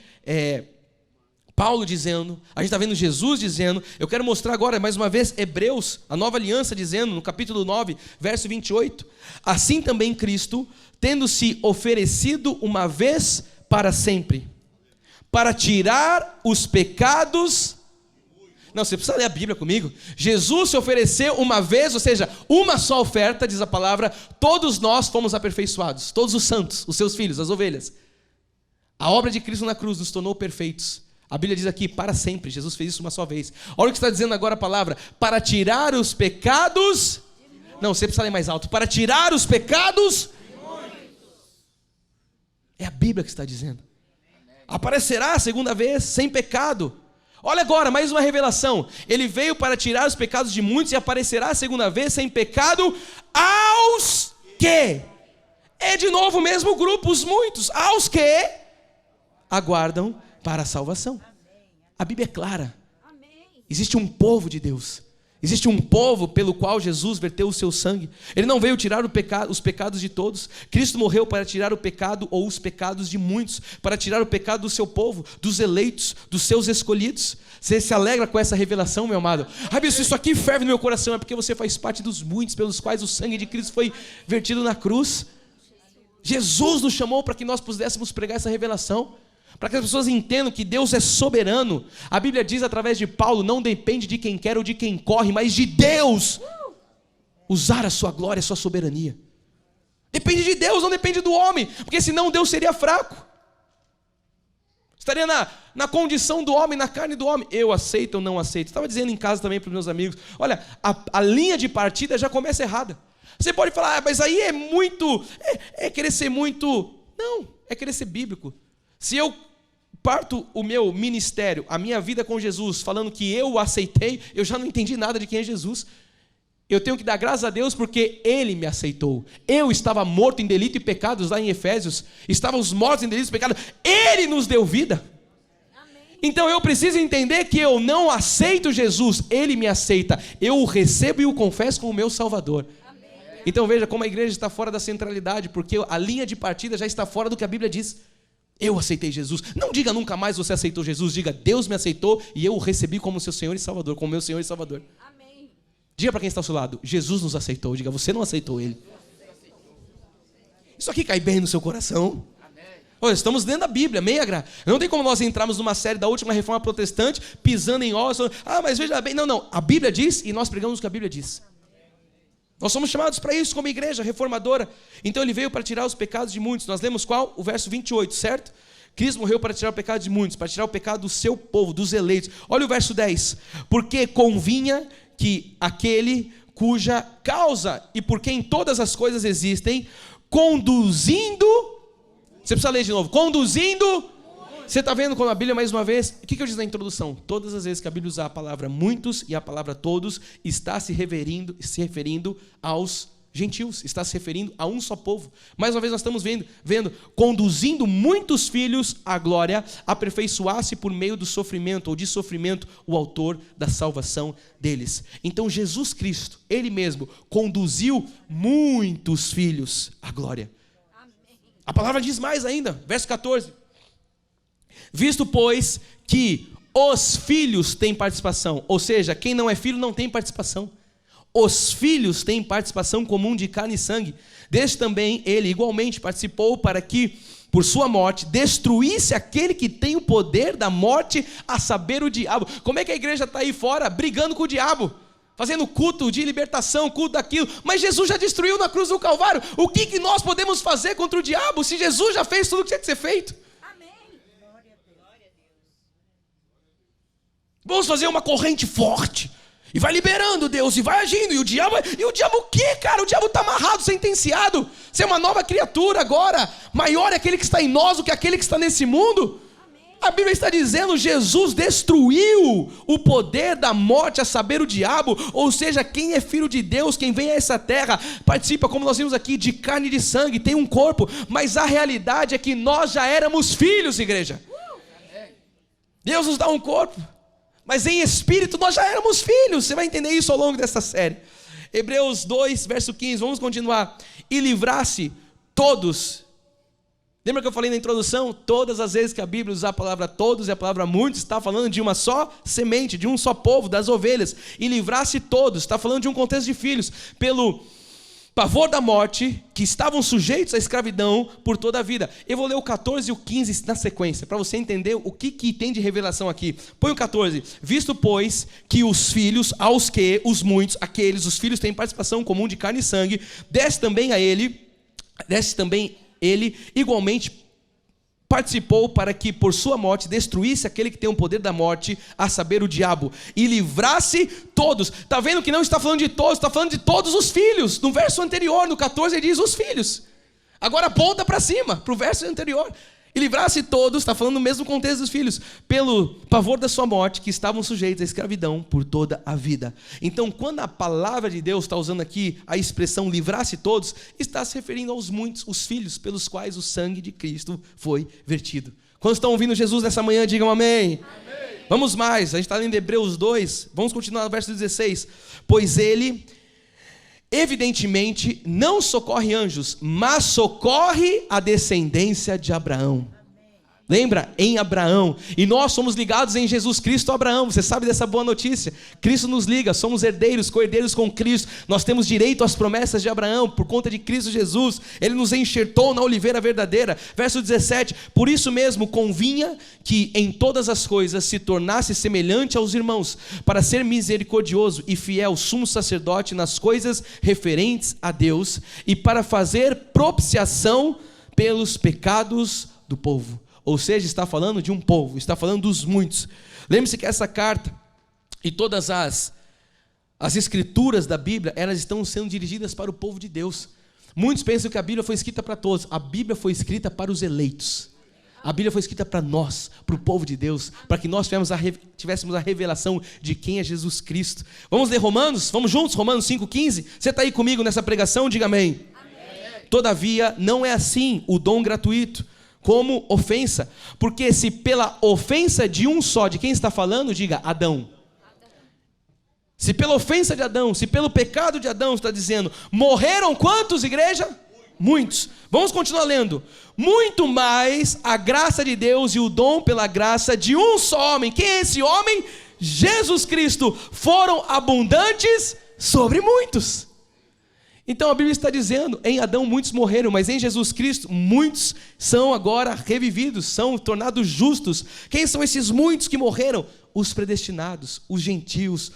Paulo dizendo, a gente está vendo Jesus dizendo. Eu quero mostrar agora mais uma vez Hebreus, a nova aliança dizendo, no capítulo 9, verso 28. Assim também Cristo, tendo se oferecido uma vez para sempre, para tirar os pecados. Não, você precisa ler a Bíblia comigo. Jesus se ofereceu uma vez, ou seja, uma só oferta, diz a palavra, todos nós fomos aperfeiçoados, todos os santos, os seus filhos, as ovelhas. A obra de Cristo na cruz nos tornou perfeitos. A Bíblia diz aqui, para sempre, Jesus fez isso uma só vez. Olha o que está dizendo agora a palavra, para tirar os pecados... Não, você precisa ler mais alto, para tirar os pecados... É a Bíblia que está dizendo. Aparecerá a segunda vez, sem pecado. Olha agora, mais uma revelação. Ele veio para tirar os pecados de muitos e aparecerá a segunda vez sem pecado aos que? É de novo o mesmo grupo, os muitos. Aos que aguardam para a salvação. A Bíblia é clara. Existe um povo de Deus. Existe um povo pelo qual Jesus verteu o seu sangue. Ele não veio tirar os pecados de todos. Cristo morreu para tirar o pecado ou os pecados de muitos, para tirar o pecado do seu povo, dos eleitos, dos seus escolhidos. Você se alegra com essa revelação, meu amado? Ah, bispo, isso aqui ferve no meu coração. É porque você faz parte dos muitos pelos quais o sangue de Cristo foi vertido na cruz. Jesus nos chamou para que nós pudéssemos pregar essa revelação, para que as pessoas entendam que Deus é soberano. A Bíblia diz através de Paulo, não depende de quem quer ou de quem corre, mas de Deus usar a sua glória, a sua soberania. Depende de Deus, não depende do homem, porque senão Deus seria fraco. Estaria na condição do homem, na carne do homem. Eu aceito ou não aceito. Estava dizendo em casa também para os meus amigos, olha, a linha de partida já começa errada. Você pode falar, mas aí é muito, é querer ser muito... Não, é querer ser bíblico. Se eu parto o meu ministério, a minha vida com Jesus, falando que eu o aceitei, eu já não entendi nada de quem é Jesus. Eu tenho que dar graças a Deus porque Ele me aceitou. Eu estava morto em delito e pecados, lá em Efésios. Estávamos mortos em delito e pecados. Ele nos deu vida. Amém. Então eu preciso entender que eu não aceito Jesus, Ele me aceita. Eu o recebo e o confesso como meu Salvador. Amém. Então veja como a igreja está fora da centralidade, porque a linha de partida já está fora do que a Bíblia diz. Eu aceitei Jesus. Não diga nunca mais você aceitou Jesus. Diga, Deus me aceitou e eu o recebi como seu Senhor e Salvador, como meu Senhor e Salvador. Amém. Diga para quem está ao seu lado, Jesus nos aceitou. Diga, você não aceitou Ele. Isso aqui cai bem no seu coração. Olha, estamos dentro da Bíblia, meia graça. Não tem como nós entrarmos numa série da última reforma protestante, pisando em ossos. Ah, mas veja bem. Não. A Bíblia diz e nós pregamos o que a Bíblia diz. Nós somos chamados para isso como igreja reformadora. Então Ele veio para tirar os pecados de muitos. Nós lemos qual? O verso 28, certo? Cristo morreu para tirar o pecado de muitos, para tirar o pecado do seu povo, dos eleitos. Olha o verso 10. Porque convinha que aquele cuja causa e por quem todas as coisas existem, conduzindo... Você precisa ler de novo. Conduzindo... Você está vendo como a Bíblia, mais uma vez, o que eu disse na introdução? Todas as vezes que a Bíblia usa a palavra muitos e a palavra todos, está se referindo aos gentios, está se referindo a um só povo. Mais uma vez nós estamos vendo conduzindo muitos filhos à glória, aperfeiçoar-se por meio do sofrimento, ou de sofrimento, o autor da salvação deles. Então Jesus Cristo, Ele mesmo, conduziu muitos filhos à glória. A palavra diz mais ainda, verso 14. Visto, pois, que os filhos têm participação, ou seja, quem não é filho não tem participação. Os filhos têm participação comum de carne e sangue. Deste também ele igualmente participou para que, por sua morte, destruísse aquele que tem o poder da morte, a saber, o diabo. Como é que a igreja está aí fora brigando com o diabo? Fazendo culto de libertação, culto daquilo. Mas Jesus já destruiu na cruz do Calvário. O que nós podemos fazer contra o diabo se Jesus já fez tudo o que tinha que ser feito? Vamos fazer uma corrente forte. E vai liberando Deus, e vai agindo. E o diabo o quê, cara? O diabo está amarrado, sentenciado. Você é uma nova criatura agora. Maior é aquele que está em nós do que aquele que está nesse mundo. Amém. A Bíblia está dizendo, Jesus destruiu o poder da morte, a saber, o diabo. Ou seja, quem é filho de Deus, quem vem a essa terra, participa, como nós vimos aqui, de carne e de sangue, tem um corpo. Mas a realidade é que nós já éramos filhos, igreja. Deus nos dá um corpo, mas em espírito nós já éramos filhos. Você vai entender isso ao longo dessa série. Hebreus 2, verso 15, vamos continuar. E livrasse todos. Lembra que eu falei na introdução? Todas as vezes que a Bíblia usa a palavra todos e a palavra muitos, está falando de uma só semente, de um só povo, das ovelhas. E livrasse todos, está falando de um contexto de filhos. pavor da morte, que estavam sujeitos à escravidão por toda a vida. Eu vou ler o 14 e o 15 na sequência, para você entender o que tem de revelação aqui. Põe o 14. Visto, pois, que os filhos, aos que os muitos, os filhos têm participação comum de carne e sangue, desce também ele igualmente participou para que por sua morte destruísse aquele que tem o poder da morte, a saber, o diabo, e livrasse todos. Está vendo que não está falando de todos, está falando de todos os filhos. No verso anterior, no 14, ele diz os filhos. Agora aponta para cima, para o verso anterior. E livrasse todos, está falando no mesmo contexto dos filhos, pelo pavor da sua morte, que estavam sujeitos à escravidão por toda a vida. Então, quando a palavra de Deus está usando aqui a expressão livrasse todos, está se referindo aos muitos, os filhos pelos quais o sangue de Cristo foi vertido. Quando estão ouvindo Jesus nessa manhã, digam amém. Amém. Vamos mais, a gente está lendo Hebreus 2, vamos continuar no verso 16. Pois ele, evidentemente, não socorre anjos, mas socorre a descendência de Abraão. Lembra? Em Abraão. E nós somos ligados em Jesus Cristo a Abraão. Você sabe dessa boa notícia? Cristo nos liga, somos herdeiros, co-herdeiros com Cristo. Nós temos direito às promessas de Abraão por conta de Cristo Jesus. Ele nos enxertou na oliveira verdadeira. Verso 17. Por isso mesmo convinha que em todas as coisas se tornasse semelhante aos irmãos, para ser misericordioso e fiel sumo sacerdote nas coisas referentes a Deus e para fazer propiciação pelos pecados do povo. Ou seja, está falando de um povo, está falando dos muitos. Lembre-se que essa carta e todas as escrituras da Bíblia, elas estão sendo dirigidas para o povo de Deus. Muitos pensam que a Bíblia foi escrita para todos. A Bíblia foi escrita para os eleitos. A Bíblia foi escrita para nós, para o povo de Deus, para que nós tivéssemos a revelação de quem é Jesus Cristo. Vamos ler Romanos? Vamos juntos? Romanos 5,15? Você está aí comigo nessa pregação? Diga amém. Amém. Todavia, não é assim o dom gratuito, como ofensa, porque se pela ofensa de um só, de quem está falando, diga Adão. Se pela ofensa de Adão, se pelo pecado de Adão, está dizendo, morreram quantos, igreja? Muitos. Vamos continuar lendo. Muito mais a graça de Deus e o dom pela graça de um só homem. Quem é esse homem? Jesus Cristo. Foram abundantes sobre muitos. Então a Bíblia está dizendo, em Adão muitos morreram, mas em Jesus Cristo muitos são agora revividos, são tornados justos. Quem são esses muitos que morreram? Os predestinados, os gentios,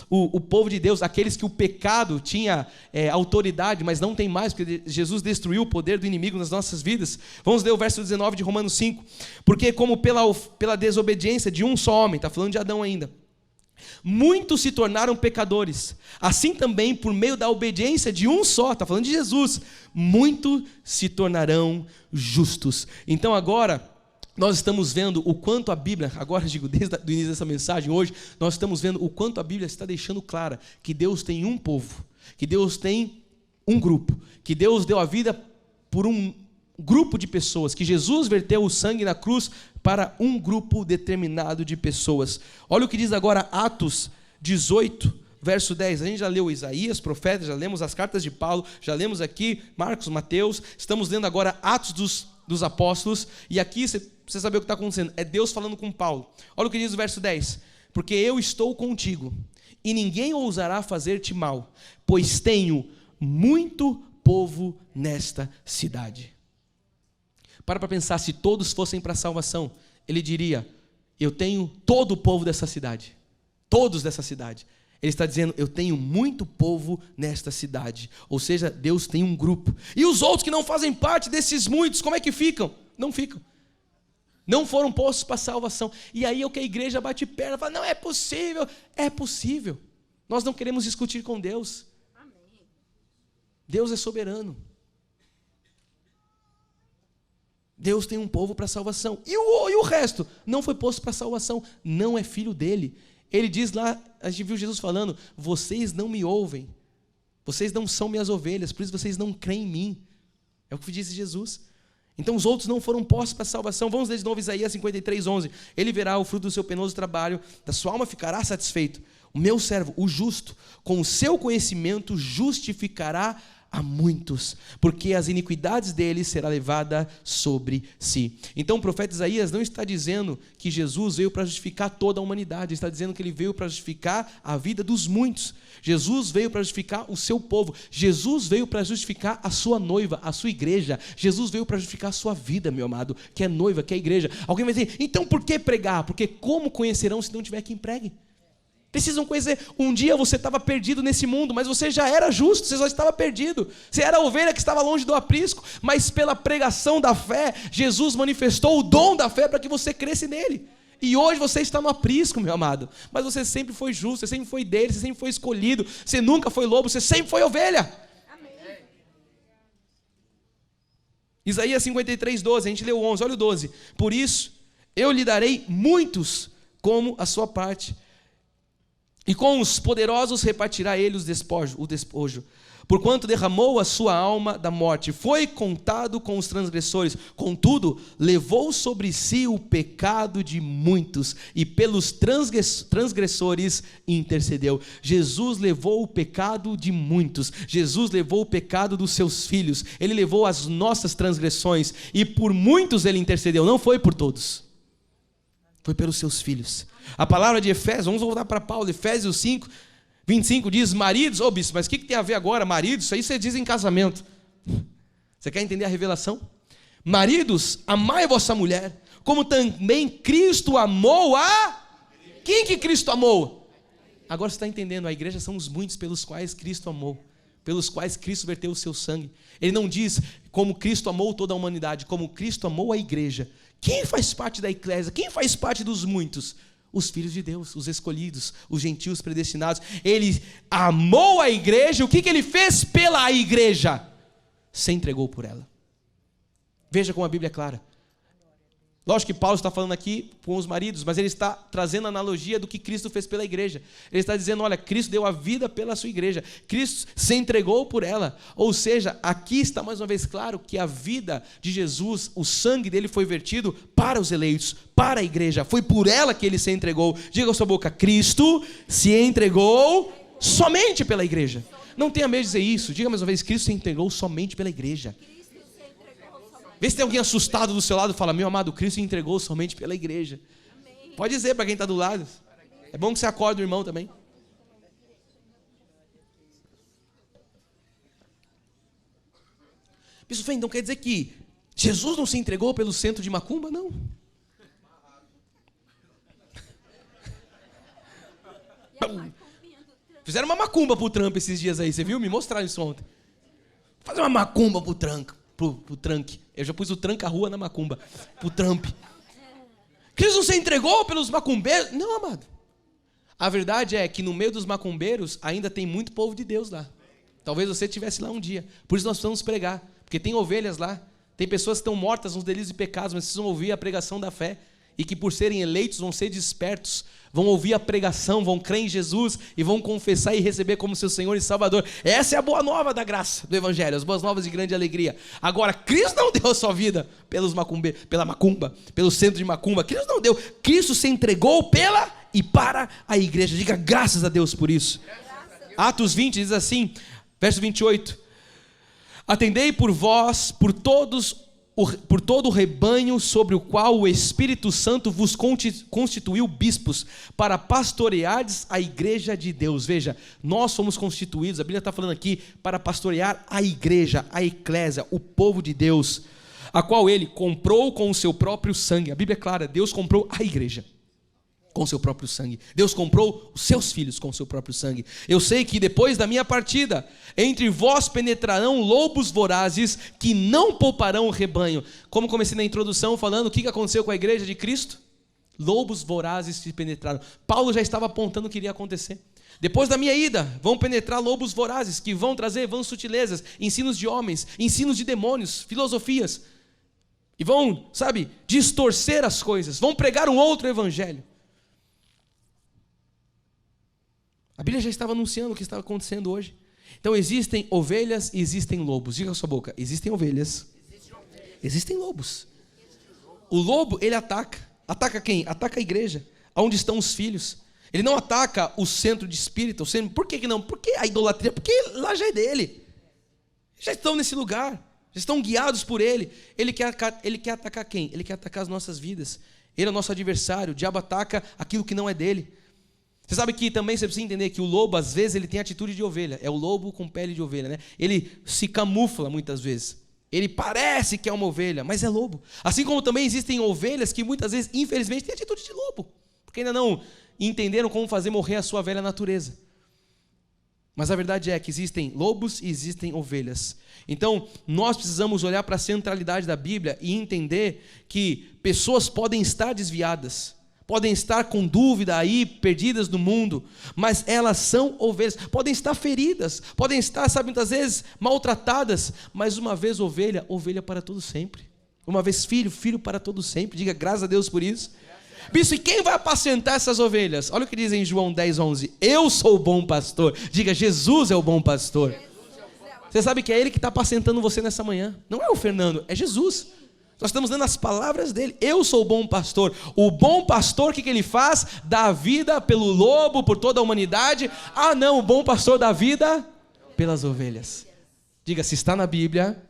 o povo de Deus, aqueles que o pecado tinha autoridade, mas não tem mais, porque Jesus destruiu o poder do inimigo nas nossas vidas. Vamos ler o verso 19 de Romanos 5. Porque como pela desobediência de um só homem, está falando de Adão ainda, muitos se tornaram pecadores, assim também por meio da obediência de um só, está falando de Jesus, muitos se tornarão justos. Então agora nós estamos vendo o quanto a Bíblia, agora digo desde o início dessa mensagem hoje, nós estamos vendo o quanto a Bíblia está deixando clara que Deus tem um povo, que Deus tem um grupo, que Deus deu a vida por um grupo de pessoas, que Jesus verteu o sangue na cruz para um grupo determinado de pessoas. Olha o que diz agora Atos 18, verso 10. A gente já leu Isaías, profetas, já lemos as cartas de Paulo, já lemos aqui Marcos, Mateus, estamos lendo agora Atos dos Apóstolos, e aqui você sabe o que está acontecendo, é Deus falando com Paulo. Olha o que diz o verso 10. Porque eu estou contigo, e ninguém ousará fazer-te mal, pois tenho muito povo nesta cidade. Para pensar, se todos fossem para a salvação, ele diria, eu tenho todo o povo dessa cidade, todos dessa cidade. Ele está dizendo, eu tenho muito povo nesta cidade. Ou seja, Deus tem um grupo. E os outros que não fazem parte desses muitos, como é que ficam? Não ficam. Não foram postos para a salvação. E aí é o que a igreja bate perna, fala, não, é possível. É possível. Nós não queremos discutir com Deus. Amém. Deus é soberano. Deus tem um povo para a salvação. E o resto? Não foi posto para a salvação. Não é filho dele. Ele diz lá, a gente viu Jesus falando, vocês não me ouvem. Vocês não são minhas ovelhas, por isso vocês não creem em mim. É o que disse Jesus. Então os outros não foram postos para a salvação. Vamos ler de novo Isaías 53, 11. Ele verá o fruto do seu penoso trabalho, da sua alma ficará satisfeito. O meu servo, o justo, com o seu conhecimento justificará a muitos, porque as iniquidades deles será levada sobre si. Então o profeta Isaías não está dizendo que Jesus veio para justificar toda a humanidade, está dizendo que ele veio para justificar a vida dos muitos. Jesus veio para justificar o seu povo. Jesus veio para justificar a sua noiva, a sua igreja. Jesus veio para justificar a sua vida, meu amado, que é noiva, que é igreja. Alguém vai dizer, então por que pregar? Porque como conhecerão se não tiver quem pregue? Precisam conhecer. Um dia você estava perdido nesse mundo, mas você já era justo, você só estava perdido. Você era a ovelha que estava longe do aprisco, mas pela pregação da fé, Jesus manifestou o dom da fé para que você cresça nele. E hoje você está no aprisco, meu amado. Mas você sempre foi justo, você sempre foi dele, você sempre foi escolhido. Você nunca foi lobo, você sempre foi ovelha. Amém. Isaías 53:12, a gente leu 11, olha o 12. Por isso, eu lhe darei muitos como a sua parte. E com os poderosos repartirá ele o despojo. Porquanto derramou a sua alma da morte, foi contado com os transgressores, contudo, levou sobre si o pecado de muitos, e pelos transgressores intercedeu. Jesus levou o pecado de muitos, Jesus levou o pecado dos seus filhos, ele levou as nossas transgressões, e por muitos ele intercedeu, não foi por todos, foi pelos seus filhos. A palavra de Efésios, vamos voltar para Paulo, Efésios 5:25 diz, maridos, bispo, mas o que tem a ver agora, maridos? Isso aí você diz em casamento. Você quer entender a revelação? Maridos, amai a vossa mulher, como também Cristo amou a... Quem que Cristo amou? Agora você está entendendo, a igreja são os muitos pelos quais Cristo amou, pelos quais Cristo verteu o seu sangue. Ele não diz como Cristo amou toda a humanidade, como Cristo amou a igreja. Quem faz parte da eclésia? Quem faz parte dos muitos? Os filhos de Deus, os escolhidos, os gentios predestinados. Ele amou a igreja. O que ele fez pela igreja? Se entregou por ela. Veja como a Bíblia é clara. Lógico que Paulo está falando aqui com os maridos, mas ele está trazendo a analogia do que Cristo fez pela igreja. Ele está dizendo, olha, Cristo deu a vida pela sua igreja, Cristo se entregou por ela. Ou seja, aqui está mais uma vez claro que a vida de Jesus, o sangue dele foi vertido para os eleitos, para a igreja, foi por ela que ele se entregou. Diga com a sua boca, Cristo se entregou somente pela igreja. Não tenha medo de dizer isso, diga mais uma vez, Cristo se entregou somente pela igreja. Vê se tem alguém assustado do seu lado e fala, meu amado, Cristo se entregou somente pela igreja. Amém. Pode dizer para quem está do lado. É bom que você acorde o irmão também. Bispo, então quer dizer que Jesus não se entregou pelo centro de macumba? Não. Fizeram uma macumba pro Trump esses dias aí, você viu? Me mostraram isso ontem. Fazer uma macumba pro Trump. Pro Trump. Eu já pus o tranca-rua na macumba. Pro Trump. Cristo não se entregou pelos macumbeiros? Não, amado. A verdade é que no meio dos macumbeiros ainda tem muito povo de Deus lá. Talvez você estivesse lá um dia. Por isso nós precisamos pregar. Porque tem ovelhas lá. Tem pessoas que estão mortas nos delitos e pecados, mas precisam ouvir a pregação da fé. E que por serem eleitos vão ser despertos, vão ouvir a pregação, vão crer em Jesus e vão confessar e receber como seu Senhor e Salvador. Essa é a boa nova da graça do Evangelho, as boas novas de grande alegria. Agora, Cristo não deu a sua vida pela macumba, pelo centro de macumba. Cristo não deu. Cristo se entregou pela e para a igreja. Diga graças a Deus por isso. Atos 20 diz assim, verso 28. Atendei por vós, por todo o rebanho sobre o qual o Espírito Santo vos constituiu bispos, para pastoreardes a igreja de Deus. Veja, nós somos constituídos, a Bíblia está falando aqui, para pastorear a igreja, a eclésia, o povo de Deus, a qual ele comprou com o seu próprio sangue. A Bíblia é clara, Deus comprou a igreja com o seu próprio sangue. Deus comprou os seus filhos com o seu próprio sangue. Eu sei que depois da minha partida, entre vós penetrarão lobos vorazes que não pouparão o rebanho. Como comecei na introdução falando, o que aconteceu com a igreja de Cristo? Lobos vorazes se penetraram. Paulo já estava apontando o que iria acontecer. Depois da minha ida, vão penetrar lobos vorazes que vão trazer vãs sutilezas, ensinos de homens, ensinos de demônios, filosofias. E vão, distorcer as coisas. Vão pregar um outro evangelho. A Bíblia já estava anunciando o que estava acontecendo hoje. Então existem ovelhas e existem lobos. Diga com a sua boca, existem ovelhas, existem lobos. O lobo, ele ataca. Ataca quem? Ataca a igreja, onde estão os filhos. Ele não ataca o centro de espírito. Por que não? Porque a idolatria, porque lá já é dele. Já estão nesse lugar, já estão guiados por Ele. Ele quer atacar quem? Ele quer atacar as nossas vidas. Ele é o nosso adversário, o diabo ataca aquilo que não é dele. Você sabe que também você precisa entender que o lobo, às vezes, ele tem atitude de ovelha. É o lobo com pele de ovelha, né? Ele se camufla muitas vezes. Ele parece que é uma ovelha, mas é lobo. Assim como também existem ovelhas que muitas vezes, infelizmente, têm atitude de lobo. Porque ainda não entenderam como fazer morrer a sua velha natureza. Mas a verdade é que existem lobos e existem ovelhas. Então, nós precisamos olhar para a centralidade da Bíblia e entender que pessoas podem estar desviadas, podem estar com dúvida aí, perdidas no mundo, mas elas são ovelhas. Podem estar feridas, podem estar, sabe, muitas vezes maltratadas, mas uma vez ovelha, ovelha para todo sempre. Uma vez filho, filho para todo sempre. Diga graças a Deus por isso. Bispo, e quem vai apacentar essas ovelhas? Olha o que diz em João 10:11. Eu sou o bom pastor. Diga, Jesus é o bom pastor. Você sabe que é Ele que está apacentando você nessa manhã. Não é o Fernando, é Jesus. Nós estamos dando as palavras dele. Eu sou o bom pastor. O bom pastor, o que ele faz? Dá a vida pelo lobo, por toda a humanidade. Ah não, o bom pastor dá a vida pelas ovelhas. Diga, se está na Bíblia,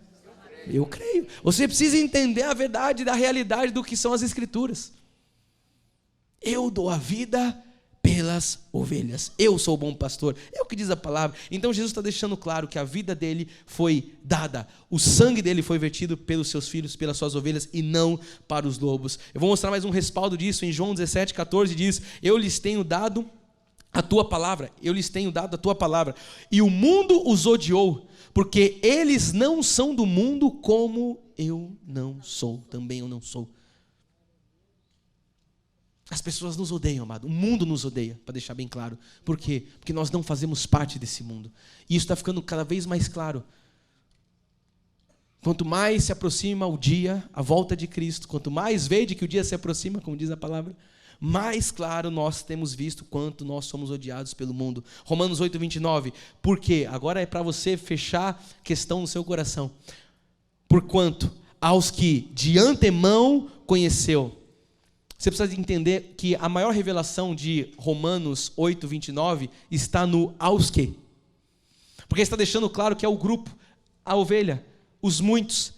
eu creio. Você precisa entender a verdade da realidade do que são as Escrituras. Eu dou a vida pelas ovelhas. Eu sou o bom pastor. É o que diz a palavra. Então Jesus está deixando claro que a vida dele foi dada. O sangue dele foi vertido pelos seus filhos, pelas suas ovelhas e não para os lobos. Eu vou mostrar mais um respaldo disso. Em João 17:14 diz: eu lhes tenho dado a tua palavra. Eu lhes tenho dado a tua palavra. E o mundo os odiou, porque eles não são do mundo como eu não sou. Também eu não sou. As pessoas nos odeiam, amado. O mundo nos odeia, para deixar bem claro. Por quê? Porque nós não fazemos parte desse mundo. E isso está ficando cada vez mais claro. Quanto mais se aproxima o dia, a volta de Cristo, quanto mais vede que o dia se aproxima, como diz a palavra, mais claro nós temos visto quanto nós somos odiados pelo mundo. Romanos 8:29. Por quê? Agora é para você fechar questão no seu coração. Porquanto aos que de antemão conheceu. Você precisa entender que a maior revelação de Romanos 8:29 está no aos que. Porque está deixando claro que é o grupo, a ovelha, os muitos.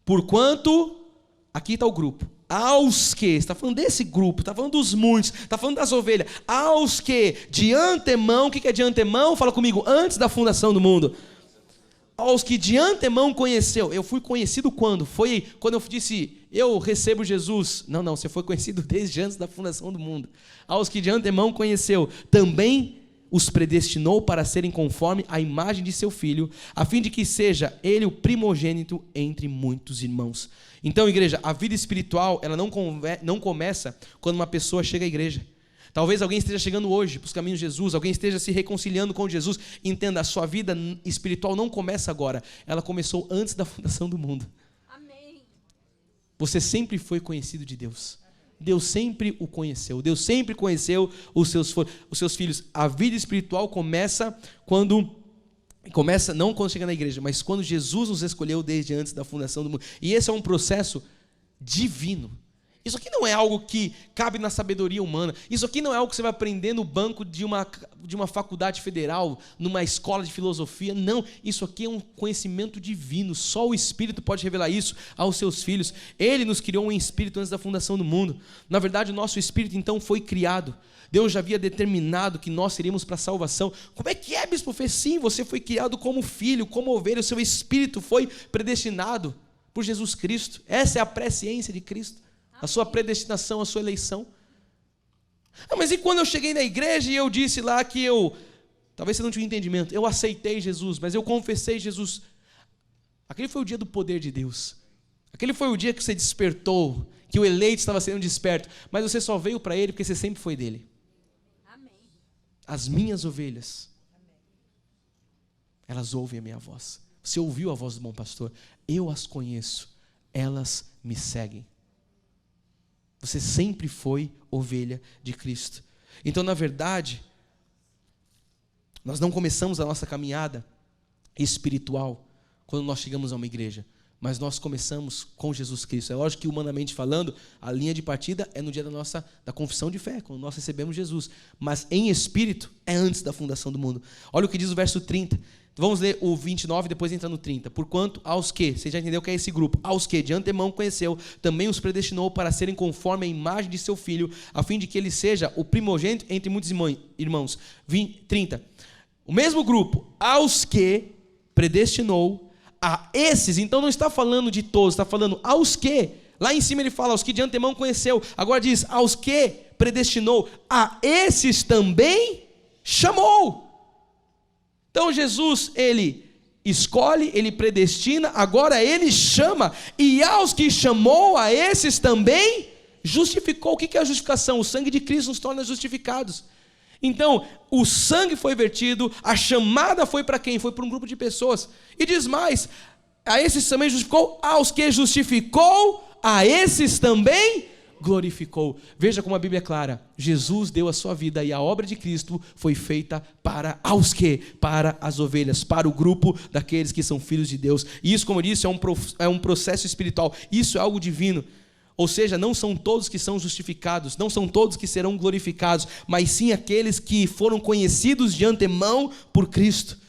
Porquanto, aqui está o grupo. Aos que, está falando desse grupo, está falando dos muitos, está falando das ovelhas. Aos que de antemão, o que é de antemão? Fala comigo, antes da fundação do mundo. Aos que de antemão conheceu. Eu fui conhecido quando? Foi quando eu disse, eu recebo Jesus. Não, você foi conhecido desde antes da fundação do mundo. Aos que de antemão conheceu, também os predestinou para serem conforme a imagem de seu filho, a fim de que seja ele o primogênito entre muitos irmãos. Então, igreja, a vida espiritual, ela não começa quando uma pessoa chega à igreja. Talvez alguém esteja chegando hoje para os caminhos de Jesus, alguém esteja se reconciliando com Jesus. Entenda, a sua vida espiritual não começa agora, ela começou antes da fundação do mundo. Amém. Você sempre foi conhecido de Deus. Deus sempre o conheceu. Deus sempre conheceu os seus filhos. A vida espiritual começa não quando chega na igreja, mas quando Jesus nos escolheu desde antes da fundação do mundo. E esse é um processo divino. Isso aqui não é algo que cabe na sabedoria humana. Isso aqui não é algo que você vai aprender no banco de uma faculdade federal, numa escola de filosofia. Não, isso aqui é um conhecimento divino. Só o Espírito pode revelar isso aos seus filhos. Ele nos criou em espírito antes da fundação do mundo. Na verdade, o nosso espírito então foi criado. Deus já havia determinado que nós seríamos para a salvação. Como é que é, bispo? Sim, você foi criado como filho, como ovelha. O seu espírito foi predestinado por Jesus Cristo. Essa é a presciência de Cristo. A sua predestinação, a sua eleição. Mas e quando eu cheguei na igreja e eu disse lá que talvez você não tinha entendimento, eu aceitei Jesus, mas eu confessei Jesus. Aquele foi o dia do poder de Deus. Aquele foi o dia que você despertou, que o eleito estava sendo desperto, mas você só veio para Ele porque você sempre foi dele. Amém. As minhas ovelhas, elas ouvem a minha voz. Você ouviu a voz do bom pastor? Eu as conheço, elas me seguem. Você sempre foi ovelha de Cristo. Então, na verdade, nós não começamos a nossa caminhada espiritual quando nós chegamos a uma igreja, mas nós começamos com Jesus Cristo. É lógico que, humanamente falando, a linha de partida é no dia da confissão de fé, quando nós recebemos Jesus. Mas em espírito é antes da fundação do mundo. Olha o que diz o verso 30. Vamos ler o 29 e depois entra no 30. Porquanto aos que, você já entendeu o que é esse grupo, aos que de antemão conheceu, também os predestinou para serem conforme a imagem de seu Filho, a fim de que ele seja o primogênito entre muitos irmãos. 30. O mesmo grupo, aos que predestinou, a esses, então não está falando de todos, está falando aos que, lá em cima ele fala aos que de antemão conheceu, agora diz aos que predestinou, a esses também chamou. Então Jesus, ele escolhe, ele predestina, agora ele chama, e aos que chamou, a esses também justificou. O que é a justificação? O sangue de Cristo nos torna justificados. Então, o sangue foi vertido, a chamada foi para quem? Foi para um grupo de pessoas. E diz mais, a esses também justificou, aos que justificou, a esses também glorificou. Veja como a Bíblia é clara, Jesus deu a sua vida e a obra de Cristo foi feita para aos que? Para as ovelhas, para o grupo daqueles que são filhos de Deus. E isso, como eu disse, é um processo espiritual, isso é algo divino. Ou seja, não são todos que são justificados, não são todos que serão glorificados, mas sim aqueles que foram conhecidos de antemão por Cristo.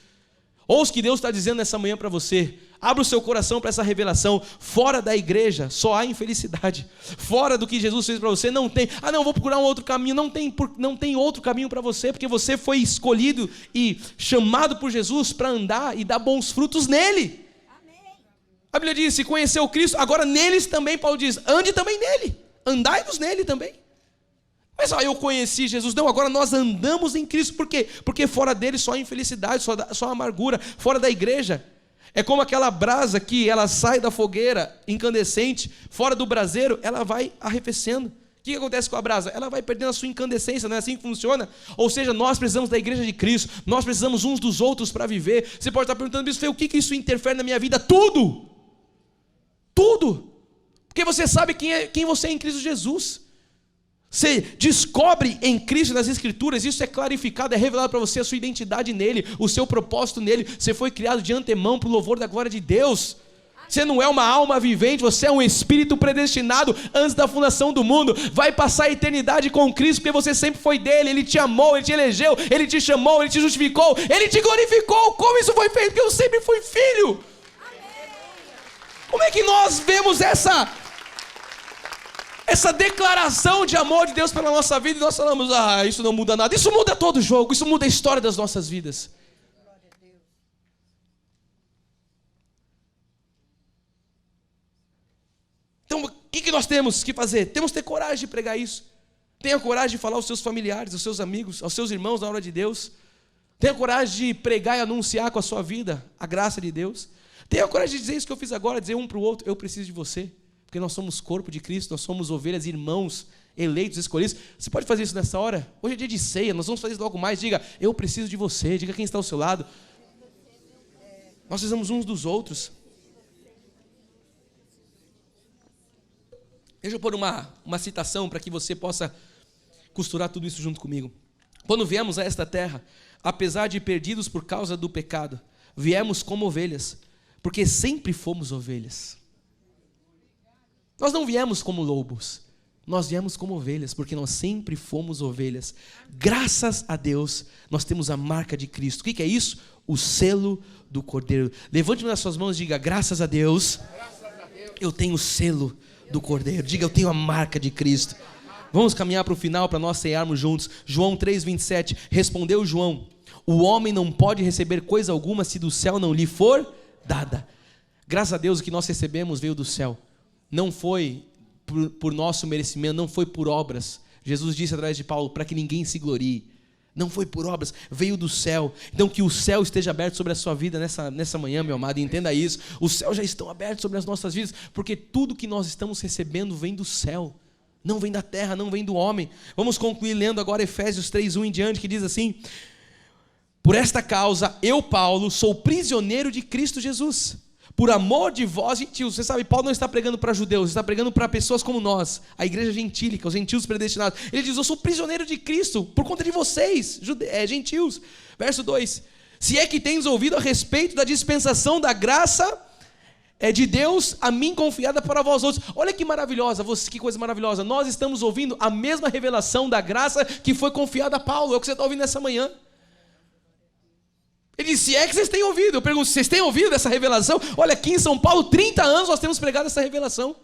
Ouça o que Deus está dizendo nessa manhã para você. Abra o seu coração para essa revelação. Fora da igreja só há infelicidade. Fora do que Jesus fez para você não tem. Não, vou procurar um outro caminho. Não tem outro caminho para você, porque você foi escolhido e chamado por Jesus para andar e dar bons frutos nele. A Bíblia diz, se conheceu Cristo, agora neles também, Paulo diz, ande também nele, andai-vos nele também. Mas eu conheci Jesus, não, agora nós andamos em Cristo, por quê? Porque fora dele só há infelicidade, só amargura, fora da igreja. É como aquela brasa que ela sai da fogueira incandescente, fora do braseiro, ela vai arrefecendo. O que acontece com a brasa? Ela vai perdendo a sua incandescência, não é assim que funciona? Ou seja, nós precisamos da igreja de Cristo, nós precisamos uns dos outros para viver. Você pode estar perguntando, bispo, o que isso interfere na minha vida? Tudo! Tudo, porque você sabe quem você é em Cristo Jesus. Você descobre em Cristo, nas Escrituras, isso é clarificado, é revelado para você a sua identidade nele, o seu propósito nele. Você foi criado de antemão para o louvor da glória de Deus. Você não é uma alma vivente, você é um espírito predestinado antes da fundação do mundo. Vai passar a eternidade com Cristo, porque você sempre foi dele. Ele te amou, ele te elegeu, ele te chamou, ele te justificou, ele te glorificou. Como isso foi feito? Porque eu sempre fui filho. Como é que nós vemos essa declaração de amor de Deus pela nossa vida e nós falamos, isso não muda nada. Isso muda todo o jogo, isso muda a história das nossas vidas. Então, o que nós temos que fazer? Temos que ter coragem de pregar isso. Tenha coragem de falar aos seus familiares, aos seus amigos, aos seus irmãos na hora de Deus. Tenha coragem de pregar e anunciar com a sua vida a graça de Deus. Tenha coragem de dizer isso que eu fiz agora, dizer um para o outro, eu preciso de você, porque nós somos corpo de Cristo, nós somos ovelhas, irmãos, eleitos, escolhidos. Você pode fazer isso nessa hora? Hoje é dia de ceia, nós vamos fazer isso logo mais. Diga, eu preciso de você, diga quem está ao seu lado. Nós precisamos uns dos outros. Deixa eu pôr uma citação para que você possa costurar tudo isso junto comigo. Quando viemos a esta terra, apesar de perdidos por causa do pecado, viemos como ovelhas, porque sempre fomos ovelhas. Nós não viemos como lobos, nós viemos como ovelhas, porque nós sempre fomos ovelhas. Graças a Deus, nós temos a marca de Cristo. O que é isso? O selo do Cordeiro. Levante-me nas suas mãos e diga, graças a Deus, eu tenho o selo do Cordeiro. Diga, eu tenho a marca de Cristo. Vamos caminhar para o final, para nós cearmos juntos. João 3,27, respondeu João, o homem não pode receber coisa alguma se do céu não lhe for dada. Graças a Deus o que nós recebemos veio do céu. Não foi por nosso merecimento, não foi por obras. Jesus disse através de Paulo, para que ninguém se glorie. Não foi por obras, veio do céu. Então que o céu esteja aberto sobre a sua vida nessa manhã, meu amado, entenda isso. Os céus já estão abertos sobre as nossas vidas, porque tudo que nós estamos recebendo vem do céu. Não vem da terra, não vem do homem. Vamos concluir lendo agora Efésios 3:1 em diante, que diz assim: por esta causa, eu, Paulo, sou prisioneiro de Cristo Jesus, por amor de vós, gentios. Você sabe, Paulo não está pregando para judeus, está pregando para pessoas como nós, a igreja gentílica, os gentios predestinados. Ele diz, eu sou prisioneiro de Cristo, por conta de vocês, gentios. Verso 2, se é que tens ouvido a respeito da dispensação da graça é de Deus a mim confiada para vós outros. Olha que maravilhosa, que coisa maravilhosa. Nós estamos ouvindo a mesma revelação da graça que foi confiada a Paulo. É o que você está ouvindo nessa manhã. Ele disse, se é que vocês têm ouvido. Eu pergunto, vocês têm ouvido essa revelação? Olha, aqui em São Paulo, 30 anos nós temos pregado essa revelação.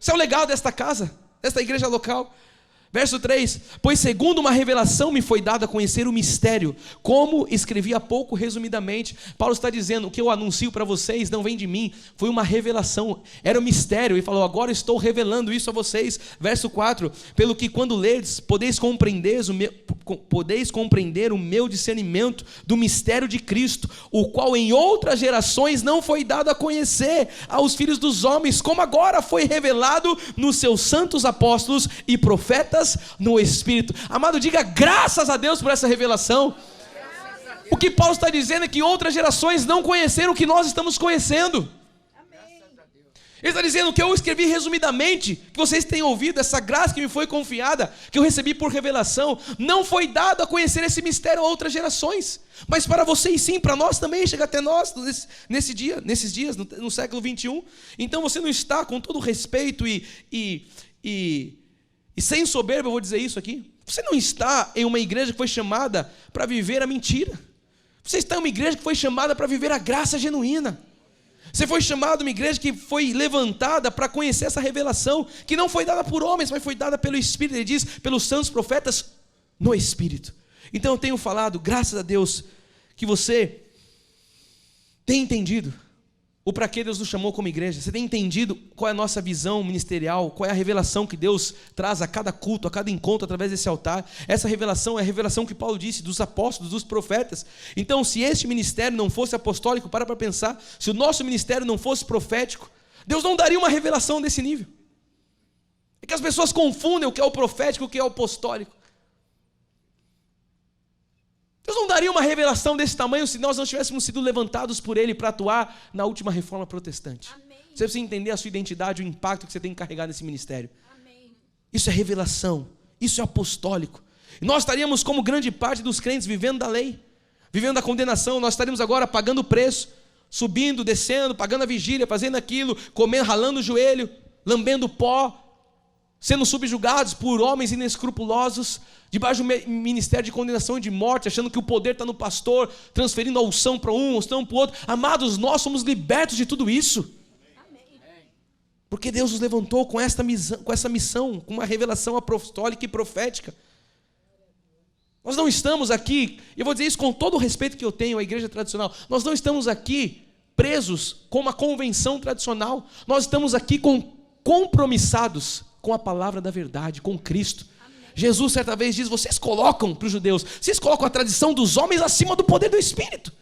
Isso é o legal desta casa, desta igreja local. Verso 3, pois segundo uma revelação me foi dado a conhecer o mistério, como escrevi há pouco resumidamente. Paulo está dizendo, o que eu anuncio para vocês não vem de mim, foi uma revelação, era um mistério. Ele falou, agora estou revelando isso a vocês. Verso 4, pelo que quando lerdes, podeis compreender o meu discernimento do mistério de Cristo, o qual em outras gerações não foi dado a conhecer aos filhos dos homens, como agora foi revelado nos seus santos apóstolos e profetas no Espírito. Amado, diga graças a Deus por essa revelação. O que Paulo está dizendo é que outras gerações não conheceram o que nós estamos conhecendo. Ele está dizendo que eu escrevi resumidamente, que vocês tenham ouvido essa graça que me foi confiada, que eu recebi por revelação, não foi dado a conhecer esse mistério a outras gerações, mas para vocês sim, para nós também, chega até nós nesses dias, no século 21. Então você não está, com todo respeito e sem soberba, eu vou dizer isso aqui, você não está em uma igreja que foi chamada para viver a mentira. Você está em uma igreja que foi chamada para viver a graça genuína. Você foi chamado uma igreja que foi levantada para conhecer essa revelação, que não foi dada por homens, mas foi dada pelo Espírito. Ele diz, pelos santos profetas no Espírito. Então eu tenho falado, graças a Deus, que você tem entendido o para que Deus nos chamou como igreja. Você tem entendido qual é a nossa visão ministerial, qual é a revelação que Deus traz a cada culto, a cada encontro através desse altar. Essa revelação é a revelação que Paulo disse dos apóstolos, dos profetas. Então, se este ministério não fosse apostólico, para pensar, se o nosso ministério não fosse profético, Deus não daria uma revelação desse nível. É que as pessoas confundem o que é o profético e o que é o apostólico. Deus não daria uma revelação desse tamanho se nós não tivéssemos sido levantados por Ele para atuar na última reforma protestante. Amém. Você precisa entender a sua identidade, o impacto que você tem que carregar nesse ministério. Amém. Isso é revelação, isso é apostólico. E nós estaríamos como grande parte dos crentes vivendo da lei, vivendo da condenação. Nós estaríamos agora pagando o preço, subindo, descendo, pagando a vigília, fazendo aquilo, comendo, ralando o joelho, lambendo pó, sendo subjugados por homens inescrupulosos, debaixo do ministério de condenação e de morte, achando que o poder está no pastor, transferindo a unção para um, a unção para o outro. Amados, nós somos libertos de tudo isso. Amém. Porque Deus nos levantou com essa missão, com uma revelação apostólica e profética. Nós não estamos aqui, e eu vou dizer isso com todo o respeito que eu tenho à igreja tradicional, nós não estamos aqui presos com uma convenção tradicional, nós estamos aqui compromissados com a palavra da verdade, com Cristo. Amém. Jesus certa vez diz, vocês colocam para os judeus, vocês colocam a tradição dos homens acima do poder do Espírito.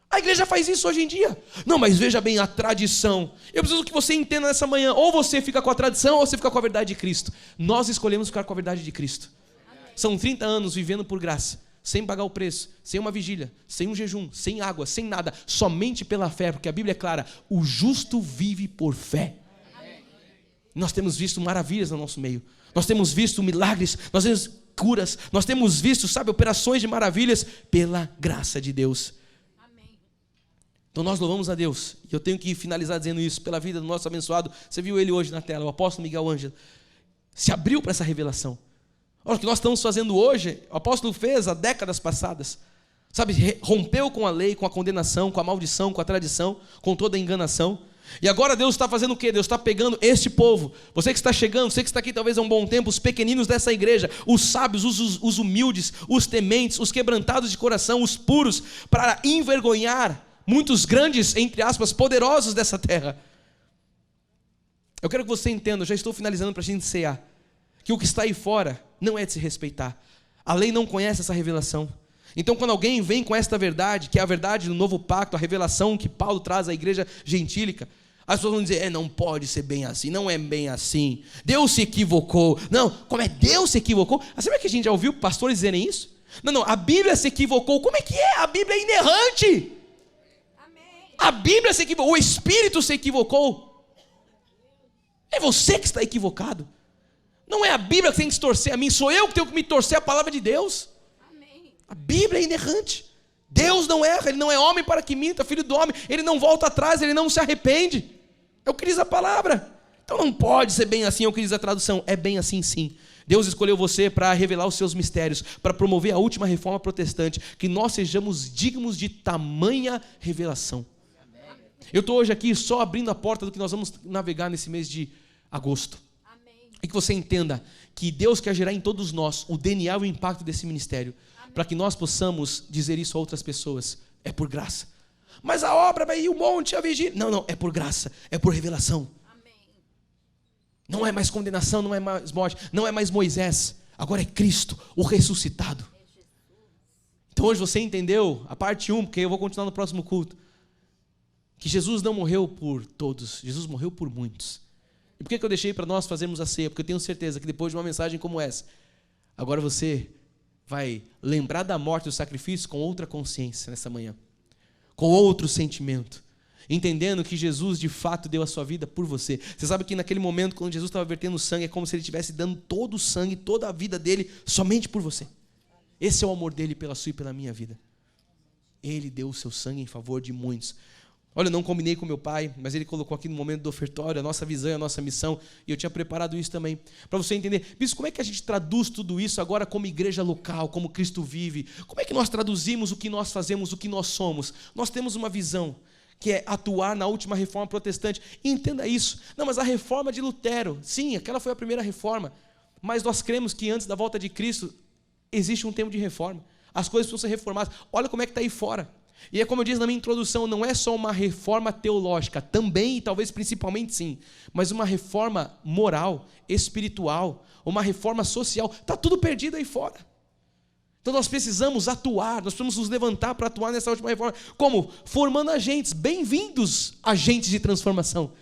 A igreja faz isso hoje em dia. Não, mas veja bem, a tradição. Eu preciso que você entenda nessa manhã, ou você fica com a tradição, ou você fica com a verdade de Cristo. Nós escolhemos ficar com a verdade de Cristo. Amém. São 30 anos vivendo por graça, sem pagar o preço, sem uma vigília, sem um jejum, sem água, sem nada, somente pela fé, porque a Bíblia é clara, o justo vive por fé. Nós temos visto maravilhas no nosso meio. Nós temos visto milagres, nós temos curas, nós temos visto, operações de maravilhas pela graça de Deus. Amém. Então nós louvamos a Deus. E eu tenho que finalizar dizendo isso, pela vida do nosso abençoado. Você viu ele hoje na tela, o apóstolo Miguel Ângelo. Se abriu para essa revelação. Olha, o que nós estamos fazendo hoje, o apóstolo fez há décadas passadas. Rompeu com a lei, com a condenação, com a maldição, com a tradição, com toda a enganação. E agora Deus está fazendo o quê? Deus está pegando este povo, você que está chegando, você que está aqui talvez há um bom tempo, os pequeninos dessa igreja, os sábios, os humildes, os tementes, os quebrantados de coração, os puros, para envergonhar muitos grandes, entre aspas, poderosos dessa terra. Eu quero que você entenda, eu já estou finalizando para a gente cear, que o que está aí fora não é de se respeitar. A lei não conhece essa revelação. Então quando alguém vem com esta verdade, que é a verdade do novo pacto, a revelação que Paulo traz à igreja gentílica, as pessoas vão dizer, não pode ser bem assim, não é bem assim, Deus se equivocou. Não, como é Deus se equivocou? Sabe que a gente já ouviu pastores dizerem isso? Não, a Bíblia se equivocou. Como é que é? A Bíblia é inerrante. Amém. A Bíblia se equivocou, o Espírito se equivocou. É você que está equivocado. Não é a Bíblia que tem que se torcer a mim, sou eu que tenho que me torcer a palavra de Deus. A Bíblia é inerrante. Deus não erra, Ele não é homem para que minta, filho do homem, Ele não volta atrás, Ele não se arrepende. É o que diz a palavra. Então não pode ser bem assim, é o que diz a tradução. É bem assim sim. Deus escolheu você para revelar os seus mistérios, para promover a última reforma protestante, que nós sejamos dignos de tamanha revelação. Eu estou hoje aqui só abrindo a porta do que nós vamos navegar nesse mês de agosto. E que você entenda que Deus quer gerar em todos nós o DNA e o impacto desse ministério, para que nós possamos dizer isso a outras pessoas. É por graça. Mas a obra vai ir um monte, a vigília. Não, é por graça, é por revelação. Não é mais condenação, não é mais morte, não é mais Moisés. Agora é Cristo, o ressuscitado. Então hoje você entendeu a parte 1, porque eu vou continuar no próximo culto. Que Jesus não morreu por todos, Jesus morreu por muitos. E por que eu deixei para nós fazermos a ceia? Porque eu tenho certeza que depois de uma mensagem como essa, agora você vai lembrar da morte e do sacrifício com outra consciência nessa manhã. Com outro sentimento. Entendendo que Jesus de fato deu a sua vida por você. Você sabe que naquele momento, quando Jesus estava vertendo sangue, é como se Ele estivesse dando todo o sangue, toda a vida dele, somente por você. Esse é o amor dele pela sua e pela minha vida. Ele deu o seu sangue em favor de muitos. Olha, eu não combinei com meu pai, mas ele colocou aqui no momento do ofertório a nossa visão e a nossa missão, e eu tinha preparado isso também, para você entender. Bispo, como é que a gente traduz tudo isso agora como igreja local, como Cristo vive? Como é que nós traduzimos o que nós fazemos, o que nós somos? Nós temos uma visão, que é atuar na última reforma protestante. E entenda isso. Não, mas a reforma de Lutero, sim, aquela foi a primeira reforma, mas nós cremos que antes da volta de Cristo existe um tempo de reforma. As coisas precisam ser reformadas. Olha como é que está aí fora. E é como eu disse na minha introdução, não é só uma reforma teológica, também e talvez principalmente sim, mas uma reforma moral, espiritual, uma reforma social. Está tudo perdido aí fora. Então nós precisamos atuar, nós precisamos nos levantar para atuar nessa última reforma. Como? Formando agentes, bem-vindos agentes de transformação.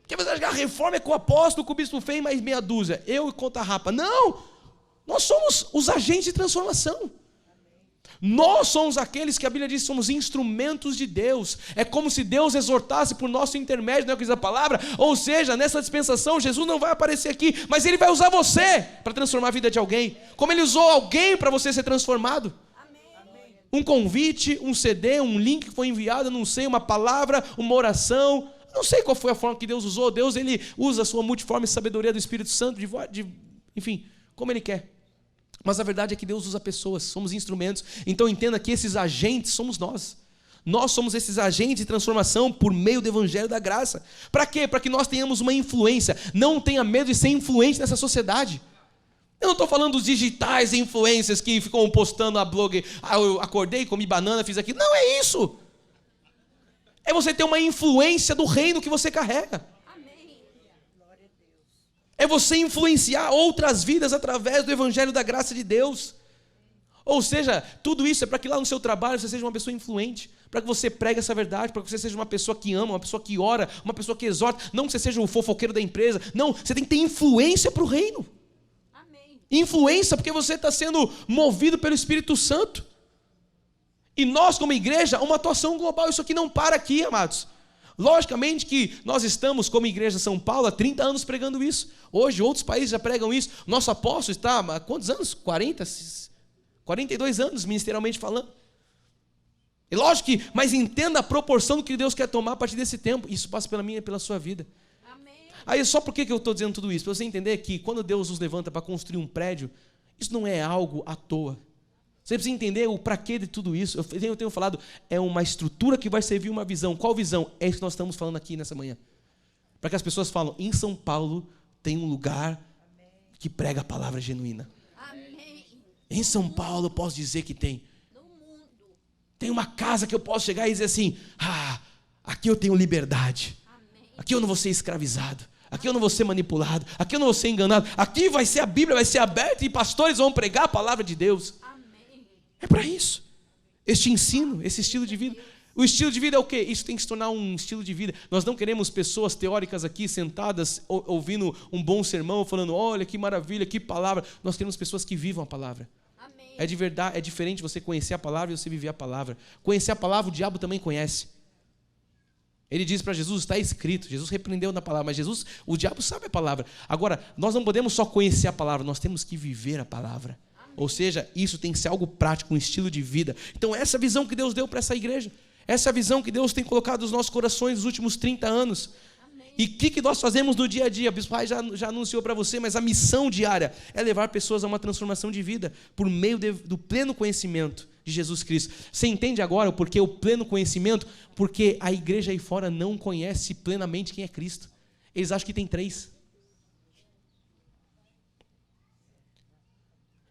Porque você acha que a reforma é com o apóstolo, com o bispo feio, mais meia dúzia, eu e conta rapa. Não! Nós somos os agentes de transformação. Nós somos aqueles que a Bíblia diz que somos instrumentos de Deus. É como se Deus exortasse por nosso intermédio, não é o que diz a palavra? Ou seja, nessa dispensação, Jesus não vai aparecer aqui, mas Ele vai usar você para transformar a vida de alguém. Como Ele usou alguém para você ser transformado. Amém. Um convite, um CD, um link que foi enviado, não sei, uma palavra, uma oração. Não sei qual foi a forma que Deus usou. Deus, Ele usa a sua multiforme sabedoria do Espírito Santo, enfim, como Ele quer. Mas a verdade é que Deus usa pessoas, somos instrumentos. Então entenda que esses agentes somos nós. Nós somos esses agentes de transformação por meio do Evangelho da Graça. Para quê? Para que nós tenhamos uma influência. Não tenha medo de ser influente nessa sociedade. Eu não estou falando dos digitais influencers que ficam postando a blog. Eu acordei, comi banana, fiz aquilo. Não é isso. É você ter uma influência do reino que você carrega. É você influenciar outras vidas através do Evangelho da Graça de Deus. Ou seja, tudo isso é para que lá no seu trabalho você seja uma pessoa influente, para que você pregue essa verdade, para que você seja uma pessoa que ama, uma pessoa que ora, uma pessoa que exorta. Não que você seja o fofoqueiro da empresa. Não, você tem que ter influência para o reino. Amém. Influência porque você está sendo movido pelo Espírito Santo. E nós como igreja, uma atuação global. Isso aqui não para aqui, amados. Logicamente que nós estamos, como Igreja São Paulo, há 30 anos pregando isso. Hoje outros países já pregam isso. Nosso apóstolo está há quantos anos? 42 anos, ministerialmente falando. E lógico que, mas entenda a proporção do que Deus quer tomar a partir desse tempo. Isso passa pela minha e pela sua vida. Amém. Aí só por que eu estou dizendo tudo isso? Para você entender que quando Deus nos levanta para construir um prédio, isso não é algo à toa. Você precisa entender o para quê de tudo isso. Eu tenho falado, é uma estrutura que vai servir uma visão. Qual visão? É isso que nós estamos falando aqui nessa manhã. Para que as pessoas falam, em São Paulo tem um lugar que prega a palavra genuína. Amém. Em São Paulo eu posso dizer que tem. Tem uma casa que eu posso chegar e dizer assim, aqui eu tenho liberdade. Aqui eu não vou ser escravizado. Aqui eu não vou ser manipulado. Aqui eu não vou ser enganado. Aqui vai ser a Bíblia, vai ser aberta e pastores vão pregar a palavra de Deus. É para isso. Este ensino, esse estilo de vida. O estilo de vida é o quê? Isso tem que se tornar um estilo de vida. Nós não queremos pessoas teóricas aqui, sentadas, ouvindo um bom sermão, falando, olha que maravilha, que palavra. Nós queremos pessoas que vivam a palavra. Amém. É de verdade, é diferente você conhecer a palavra e você viver a palavra. Conhecer a palavra, o diabo também conhece. Ele diz para Jesus, está escrito. Jesus repreendeu na palavra, mas o diabo sabe a palavra. Agora, nós não podemos só conhecer a palavra, nós temos que viver a palavra. Ou seja, isso tem que ser algo prático, um estilo de vida. Então essa é a visão que Deus deu para essa igreja. Essa é a visão que Deus tem colocado nos nossos corações nos últimos 30 anos. E o que nós fazemos no dia a dia? O Bispo Rai já anunciou para você, mas a missão diária é levar pessoas a uma transformação de vida por meio do pleno conhecimento de Jesus Cristo. Você entende agora o porquê o pleno conhecimento? Porque a igreja aí fora não conhece plenamente quem é Cristo. Eles acham que tem 3.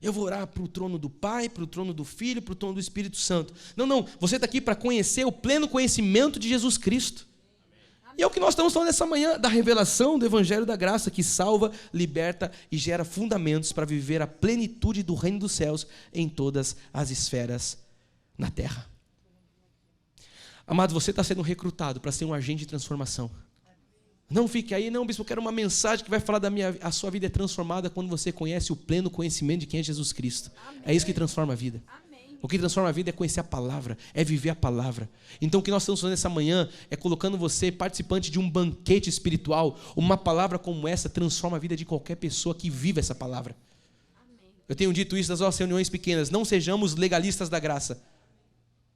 Eu vou orar para o trono do Pai, para o trono do Filho, para o trono do Espírito Santo. Não, você está aqui para conhecer o pleno conhecimento de Jesus Cristo. E é o que nós estamos falando nessa manhã, da revelação do Evangelho da Graça, que salva, liberta e gera fundamentos para viver a plenitude do reino dos céus em todas as esferas na terra. Amado, você está sendo recrutado para ser um agente de transformação. Não fique aí, não, bispo, eu quero uma mensagem que vai falar a sua vida é transformada quando você conhece o pleno conhecimento de quem é Jesus Cristo. Amém. É isso que transforma a vida. Amém. O que transforma a vida é conhecer a palavra, é viver a palavra. Então o que nós estamos fazendo essa manhã é colocando você participante de um banquete espiritual. Uma palavra como essa transforma a vida de qualquer pessoa que vive essa palavra. Amém. Eu tenho dito isso nas nossas reuniões pequenas, não sejamos legalistas da graça.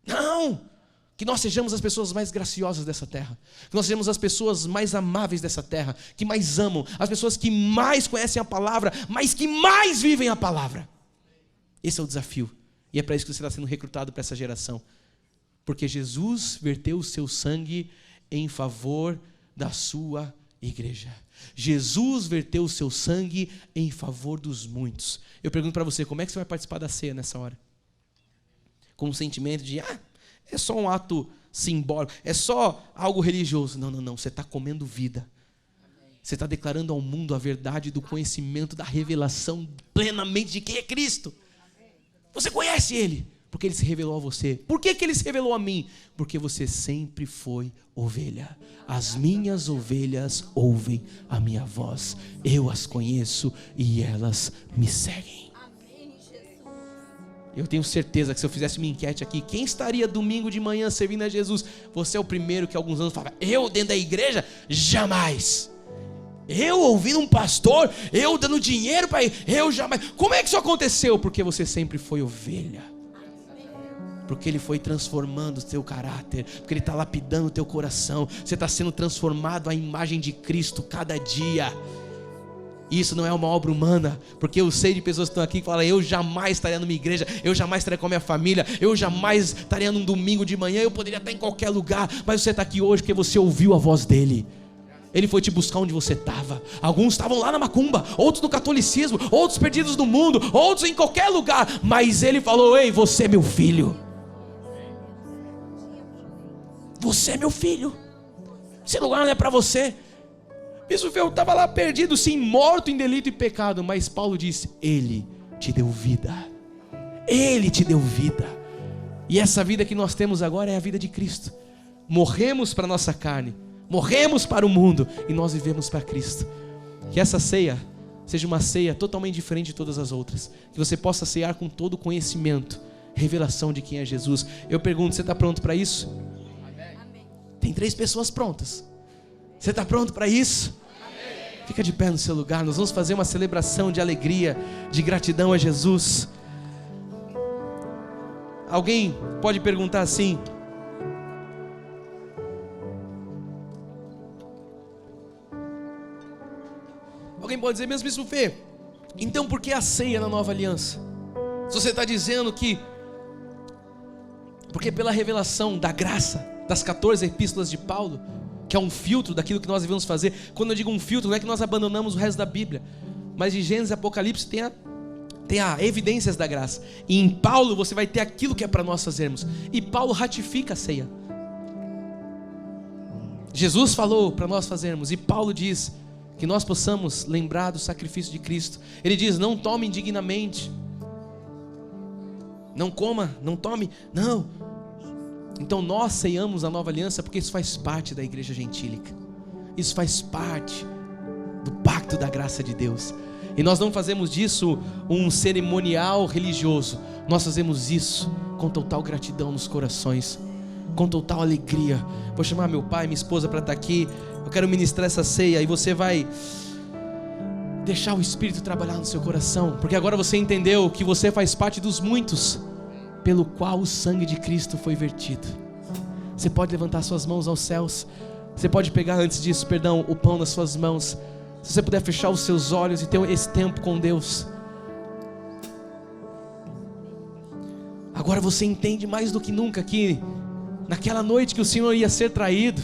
Não! Que nós sejamos as pessoas mais graciosas dessa terra. Que nós sejamos as pessoas mais amáveis dessa terra. Que mais amam. As pessoas que mais conhecem a palavra, mas que mais vivem a palavra. Esse é o desafio. E é para isso que você está sendo recrutado para essa geração. Porque Jesus verteu o seu sangue em favor da sua igreja. Jesus verteu o seu sangue em favor dos muitos. Eu pergunto para você, como é que você vai participar da ceia nessa hora? Com um sentimento de... é só um ato simbólico, é só algo religioso. Não, você está comendo vida. Você está declarando ao mundo a verdade do conhecimento, da revelação plenamente de quem é Cristo. Você conhece Ele, porque Ele se revelou a você. Por que Ele se revelou a mim? Porque você sempre foi ovelha. As minhas ovelhas ouvem a minha voz. Eu as conheço e elas me seguem. Eu tenho certeza que se eu fizesse uma enquete aqui, quem estaria domingo de manhã servindo a Jesus? Você é o primeiro que há alguns anos falava, eu dentro da igreja? Jamais. Eu ouvindo um pastor, eu dando dinheiro para ele, eu jamais. Como é que isso aconteceu? Porque você sempre foi ovelha. Porque Ele foi transformando o teu caráter, porque Ele está lapidando o teu coração. Você está sendo transformado à imagem de Cristo cada dia. Isso não é uma obra humana, porque eu sei de pessoas que estão aqui que falam, eu jamais estaria numa igreja, eu jamais estaria com a minha família, eu jamais estaria num domingo de manhã, eu poderia estar em qualquer lugar, mas você está aqui hoje porque você ouviu a voz dEle. Ele foi te buscar onde você estava. Alguns estavam lá na macumba, outros no catolicismo, outros perdidos no mundo, outros em qualquer lugar, mas Ele falou, ei, você é meu filho. Você é meu filho. Esse lugar não é para você. Isso eu estava lá perdido, sim, morto em delito e pecado. Mas Paulo disse, Ele te deu vida. Ele te deu vida. E essa vida que nós temos agora é a vida de Cristo. Morremos para a nossa carne, morremos para o mundo e nós vivemos para Cristo. Que essa ceia seja uma ceia totalmente diferente de todas as outras. Que você possa ceiar com todo o conhecimento, revelação de quem é Jesus. Eu pergunto, você está pronto para isso? Amém. Tem 3 pessoas prontas. Você está pronto para isso? Amém. Fica de pé no seu lugar. Nós vamos fazer uma celebração de alegria, de gratidão a Jesus. Alguém pode perguntar assim, alguém pode dizer, mesmo Bispo Fê, então por que a ceia na nova aliança? Se você está dizendo que porque pela revelação da graça das 14 epístolas de Paulo, que é um filtro daquilo que nós devemos fazer. Quando eu digo um filtro, não é que nós abandonamos o resto da Bíblia, mas de Gênesis e Apocalipse tem a evidências da graça. E em Paulo você vai ter aquilo que é para nós fazermos. E Paulo ratifica a ceia. Jesus falou para nós fazermos, e Paulo diz que nós possamos lembrar do sacrifício de Cristo. Ele diz, não tome indignamente, não coma, não tome, não. Então nós ceiamos a nova aliança porque isso faz parte da igreja gentílica. Isso faz parte do pacto da graça de Deus. E nós não fazemos disso um cerimonial religioso. Nós fazemos isso com total gratidão nos corações, com total alegria. Vou chamar meu pai e minha esposa para estar aqui. Eu quero ministrar essa ceia e você vai deixar o Espírito trabalhar no seu coração, porque agora você entendeu que você faz parte dos muitos pelo qual o sangue de Cristo foi vertido. Você pode levantar suas mãos aos céus. Você pode pegar antes disso, o pão nas suas mãos. Se você puder fechar os seus olhos e ter esse tempo com Deus. Agora você entende mais do que nunca que naquela noite que o Senhor ia ser traído,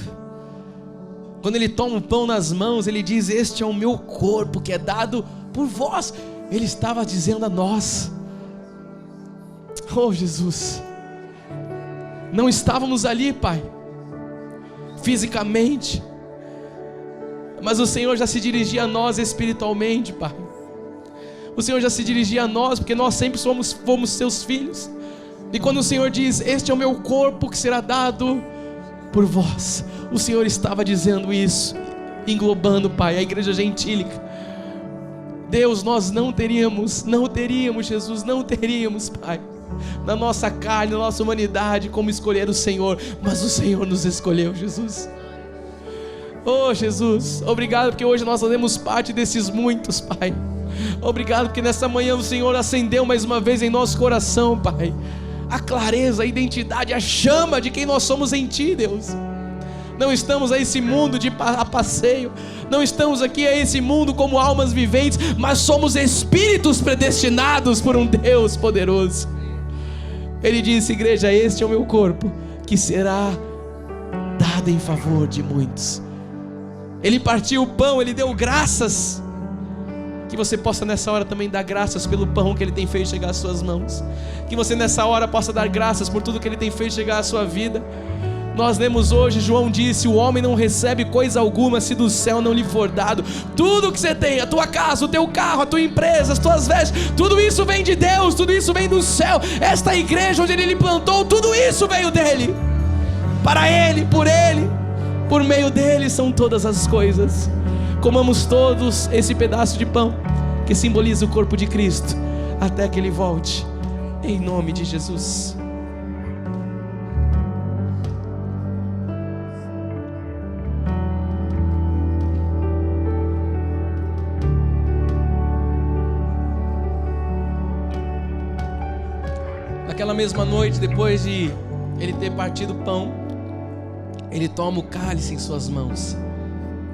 quando Ele toma o pão nas mãos, Ele diz: este é o meu corpo que é dado por vós. Ele estava dizendo a nós: oh Jesus, não estávamos ali, Pai, fisicamente, mas o Senhor já se dirigia a nós espiritualmente, Pai. O Senhor já se dirigia a nós, porque nós sempre fomos seus filhos. E quando o Senhor diz: este é o meu corpo que será dado por vós, o Senhor estava dizendo isso, englobando, Pai, a igreja gentílica. Deus, nós não teríamos, Jesus, não teríamos, Pai, na nossa carne, na nossa humanidade, como escolher o Senhor, mas o Senhor nos escolheu, Jesus. Oh Jesus, obrigado porque hoje nós fazemos parte desses muitos, Pai. Obrigado porque nessa manhã o Senhor acendeu mais uma vez em nosso coração, Pai, a clareza, a identidade, a chama de quem nós somos em Ti, Deus. Não estamos a esse mundo a passeio, não estamos aqui a esse mundo como almas viventes, mas somos espíritos predestinados por um Deus poderoso. Ele disse: igreja, este é o meu corpo que será dado em favor de muitos. Ele partiu o pão, Ele deu graças. Que você possa nessa hora também dar graças pelo pão que Ele tem feito chegar às suas mãos. Que você nessa hora possa dar graças por tudo que Ele tem feito chegar à sua vida. Nós lemos hoje, João disse: o homem não recebe coisa alguma se do céu não lhe for dado. Tudo que você tem, a tua casa, o teu carro, a tua empresa, as tuas vestes, tudo isso vem de Deus, tudo isso vem do céu. Esta igreja onde Ele lhe plantou, tudo isso veio dEle. Para Ele, por meio dEle são todas as coisas. Comamos todos esse pedaço de pão que simboliza o corpo de Cristo, até que Ele volte, em nome de Jesus. Naquela mesma noite, depois de Ele ter partido o pão, Ele toma o cálice em suas mãos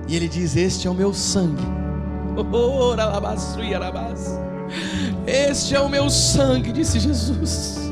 e Ele diz: este é o meu sangue. Este é o meu sangue, disse Jesus.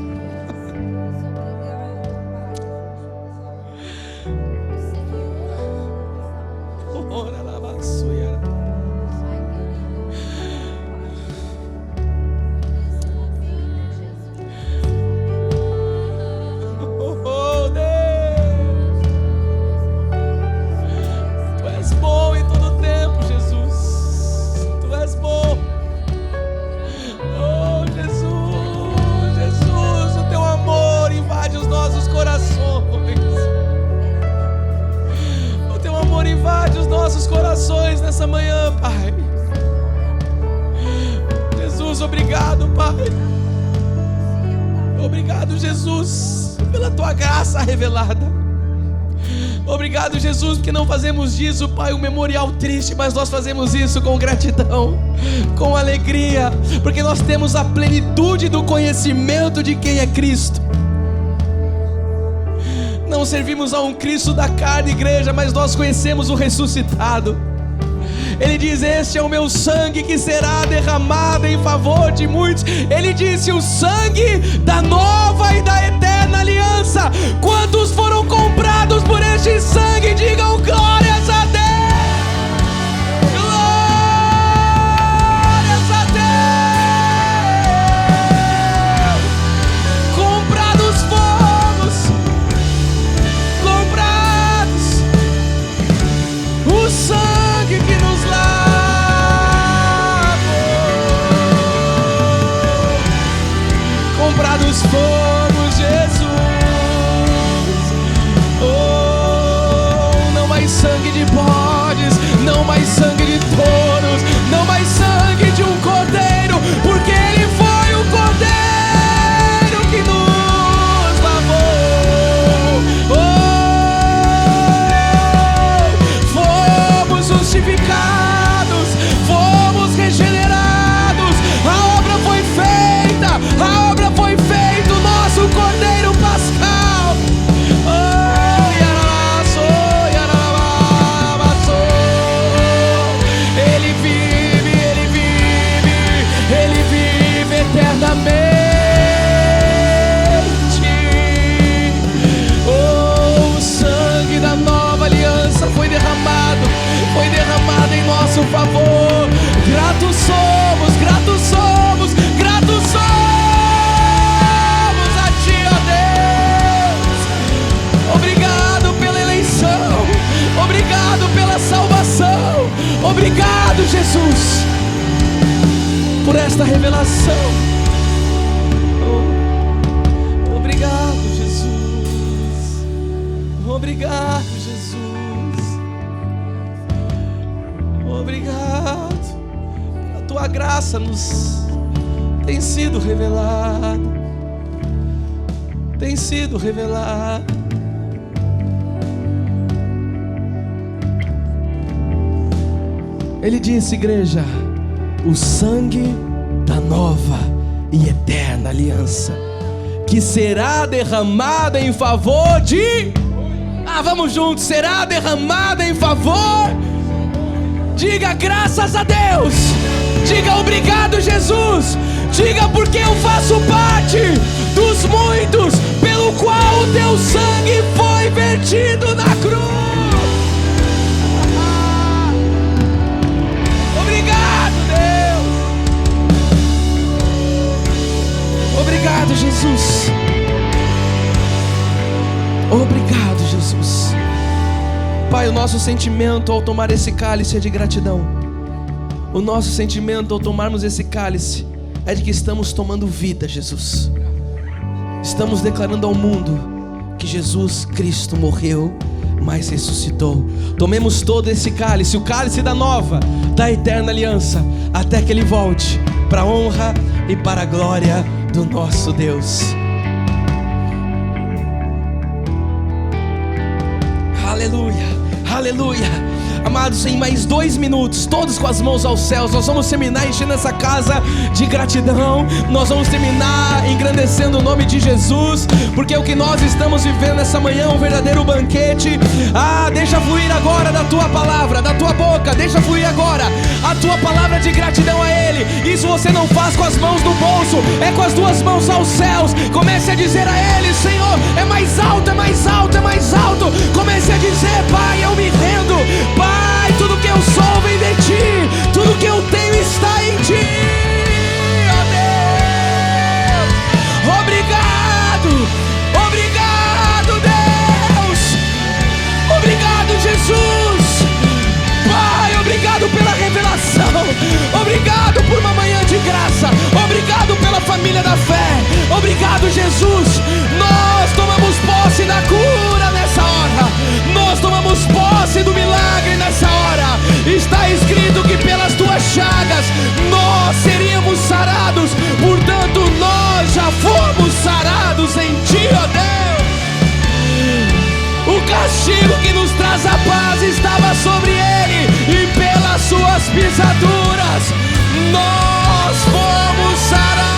Nessa manhã, Pai. Jesus, obrigado, Pai. Obrigado, Jesus, pela Tua graça revelada. Obrigado, Jesus, porque não fazemos disso, Pai, um memorial triste, mas nós fazemos isso com gratidão, com alegria, porque nós temos a plenitude do conhecimento de quem é Cristo. Não servimos a um Cristo da carne, igreja, mas nós conhecemos o ressuscitado. Ele diz: este é o meu sangue que será derramado em favor de muitos. Ele disse: o sangue da nova e da eterna aliança. Quantos foram comprados por este sangue? Digam glórias a Deus. Glórias a Deus. Comprados fomos, comprados. O sangue que nos comprados fomos, Jesus. esta revelação. Oh, obrigado, Jesus. Obrigado, Jesus. Obrigado. A tua graça nos tem sido revelada. Tem sido revelada. Ele disse, igreja, o sangue da nova e eterna aliança, que será derramada em favor de... vamos juntos, será derramada em favor. Diga graças a Deus. Diga obrigado, Jesus. Diga porque eu faço parte dos muitos pelo qual o teu sangue foi vertido na cruz. Obrigado, Deus. Obrigado, Jesus. Obrigado, Jesus. Pai, o nosso sentimento ao tomar esse cálice é de gratidão. O nosso sentimento ao tomarmos esse cálice é de que estamos tomando vida, Jesus. Estamos declarando ao mundo que Jesus Cristo morreu, mas ressuscitou. Tomemos todo esse cálice, o cálice da nova, da eterna aliança, até que Ele volte, para a honra e para a glória do nosso Deus. Aleluia, aleluia. Amados, em mais 2 minutos, todos com as mãos aos céus, nós vamos terminar enchendo essa casa de gratidão. Nós vamos terminar engrandecendo o nome de Jesus, porque o que nós estamos vivendo essa manhã é um verdadeiro banquete. Deixa fluir agora da tua palavra, da tua boca. Deixa fluir agora a tua palavra de gratidão a Ele. Isso você não faz com as mãos no bolso, é com as 2 mãos aos céus. Comece a dizer a Ele, Senhor, é mais alto, é mais alto, é mais alto. Comece a dizer, Pai, eu me rendo. Pai, tudo que eu sou vem de Ti, tudo que eu tenho está em Ti, ó Deus. Obrigado, obrigado, Deus. Obrigado, Jesus. Pai, obrigado pela revelação. Obrigado por uma manhã de graça. Obrigado pela família da fé. Obrigado, Jesus. Nós tomamos posse da cura nessa hora. Nós tomamos posse do milagre nessa hora. Está escrito que pelas tuas chagas nós seríamos sarados. Portanto, nós já fomos sarados em Ti, ó Deus. O castigo que nos traz a paz estava sobre Ele, e pelas suas pisaduras nós fomos sarados.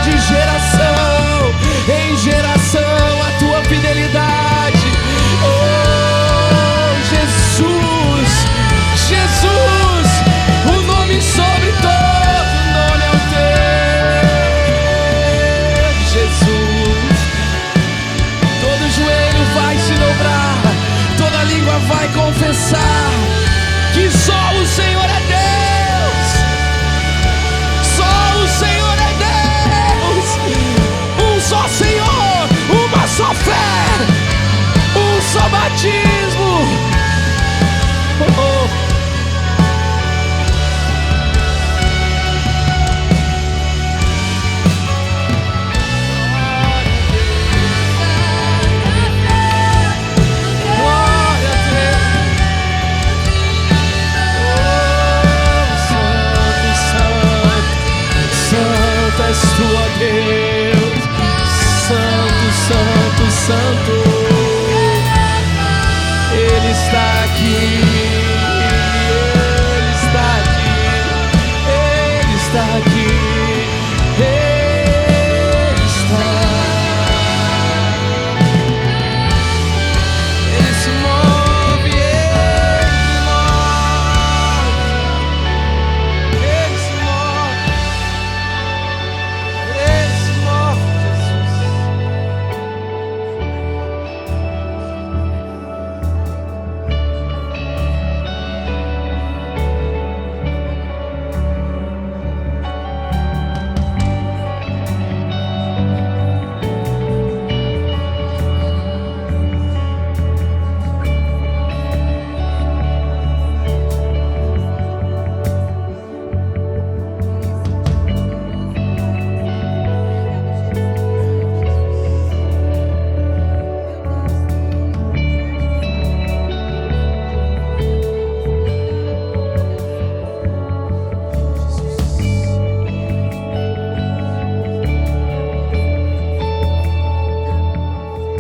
De geração em geração, a tua fidelidade. Oh, Jesus, Jesus, o nome sobre todo nome é o Teu. Jesus, todo joelho vai se dobrar, toda língua vai confessar que só o Senhor é Deus. Só o Senhor é Deus. Um só Senhor, uma só fé, um só batismo. Glória a Deus. Santo, Santo, Santo és Tu, ó Deus. Santo, Santo, Santo.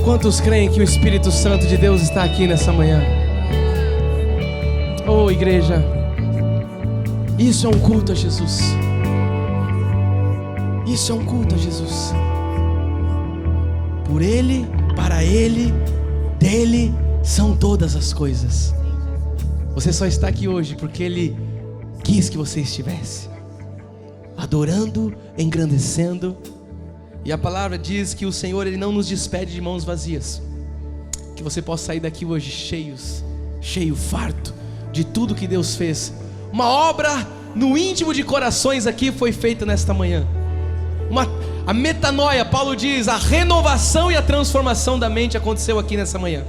Quantos creem que o Espírito Santo de Deus está aqui nessa manhã? Oh, igreja, isso é um culto a Jesus. Isso é um culto a Jesus. Por Ele, para Ele, dele são todas as coisas. Você só está aqui hoje porque Ele quis que você estivesse adorando, engrandecendo. E a palavra diz que o Senhor, Ele não nos despede de mãos vazias. Que você possa sair daqui hoje cheio, farto de tudo que Deus fez. Uma obra no íntimo de corações aqui foi feita nesta manhã. A metanoia, Paulo diz, a renovação e a transformação da mente aconteceu aqui nessa manhã.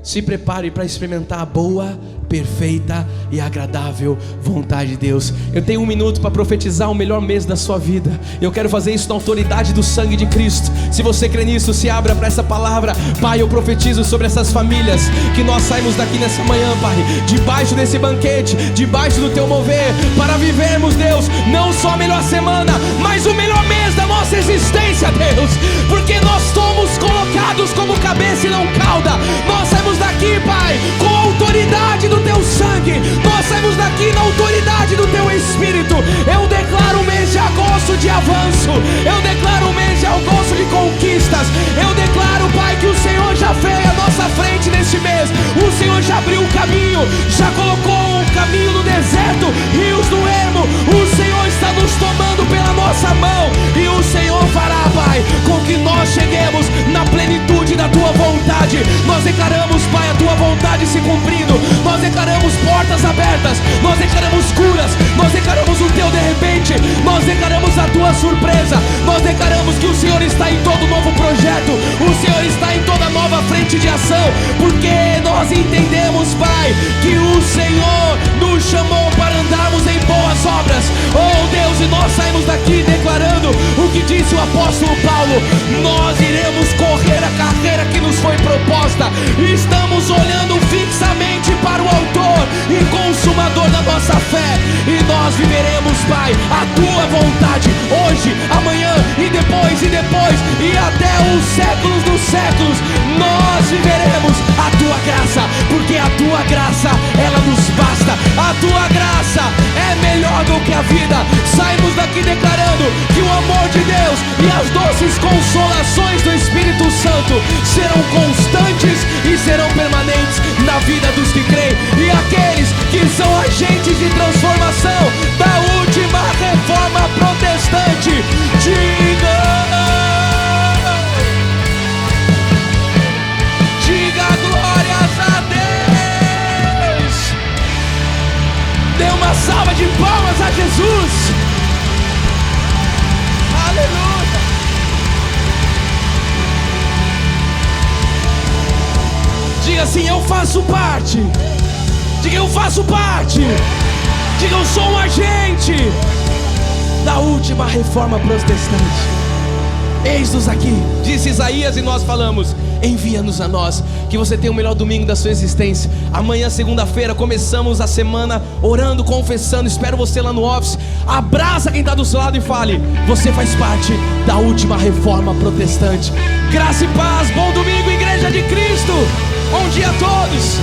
Se prepare para experimentar a boa, perfeita e agradável vontade de Deus. Eu tenho 1 minuto para profetizar o melhor mês da sua vida. Eu quero fazer isso na autoridade do sangue de Cristo. Se você crê nisso, se abra para essa palavra. Pai, eu profetizo sobre essas famílias, que nós saímos daqui nessa manhã, Pai, debaixo desse banquete, debaixo do Teu mover, para vivermos, Deus, não só a melhor semana, mas o melhor mês da nossa existência, Deus. Porque nós somos colocados como cabeça e não cauda. Nós saímos daqui, Pai, com a autoridade do Teu sangue. Nós saímos daqui na autoridade do Teu Espírito. Eu declaro o mês de agosto de avanço. Eu declaro o mês de agosto de conquistas. Eu declaro, Pai, que o Senhor já veio à nossa frente neste mês. O Senhor já abriu o caminho, já colocou um caminho no deserto, rios no ermo. O Senhor está nos tomando pela nossa mão. E o Senhor fará, Pai, com que nós cheguemos na plenitude da Tua vontade. Nós declaramos, Pai, a Tua vontade se cumprindo. Nós declaramos portas abertas. Nós declaramos curas. Nós declaramos o Teu de repente. Nós declaramos a Tua surpresa. Nós declaramos que o Senhor está em todo novo projeto. O Senhor está em toda nova frente de ação. Porque nós entendemos, Pai, que o Senhor nos chamou para andarmos em boas obras. Oh Deus, e nós saímos daqui declarando o que disse o apóstolo Paulo: nós iremos correr a carreira que nos foi proposta. Estamos olhando fixamente para o autor e consumador da nossa fé. E nós viveremos, Pai, a Tua vontade hoje, amanhã e depois e até os séculos dos séculos. Nós viveremos a Tua graça, porque a Tua graça, ela nos basta. A Tua graça é melhor do que a vida. Saímos daqui declarando que o amor de Deus e as doces consolações do Espírito Santo serão constantes e serão permanentes na vida dos que creem. E aqueles que são agentes de transformação da última reforma protestante, diga glórias a Deus. Dê uma salva de palmas a Jesus. Aleluia. Diga assim: eu faço parte. Diga: eu faço parte. Diga: eu sou um agente da última reforma protestante. Eis-nos aqui, disse Isaías, e nós falamos: envia-nos a nós. Que você tenha o melhor domingo da sua existência. Amanhã, segunda-feira, começamos a semana orando, confessando. Espero você lá no office. Abraça quem está do seu lado e fale: você faz parte da última reforma protestante. Graça e paz, bom domingo, Igreja de Cristo. Bom dia a todos.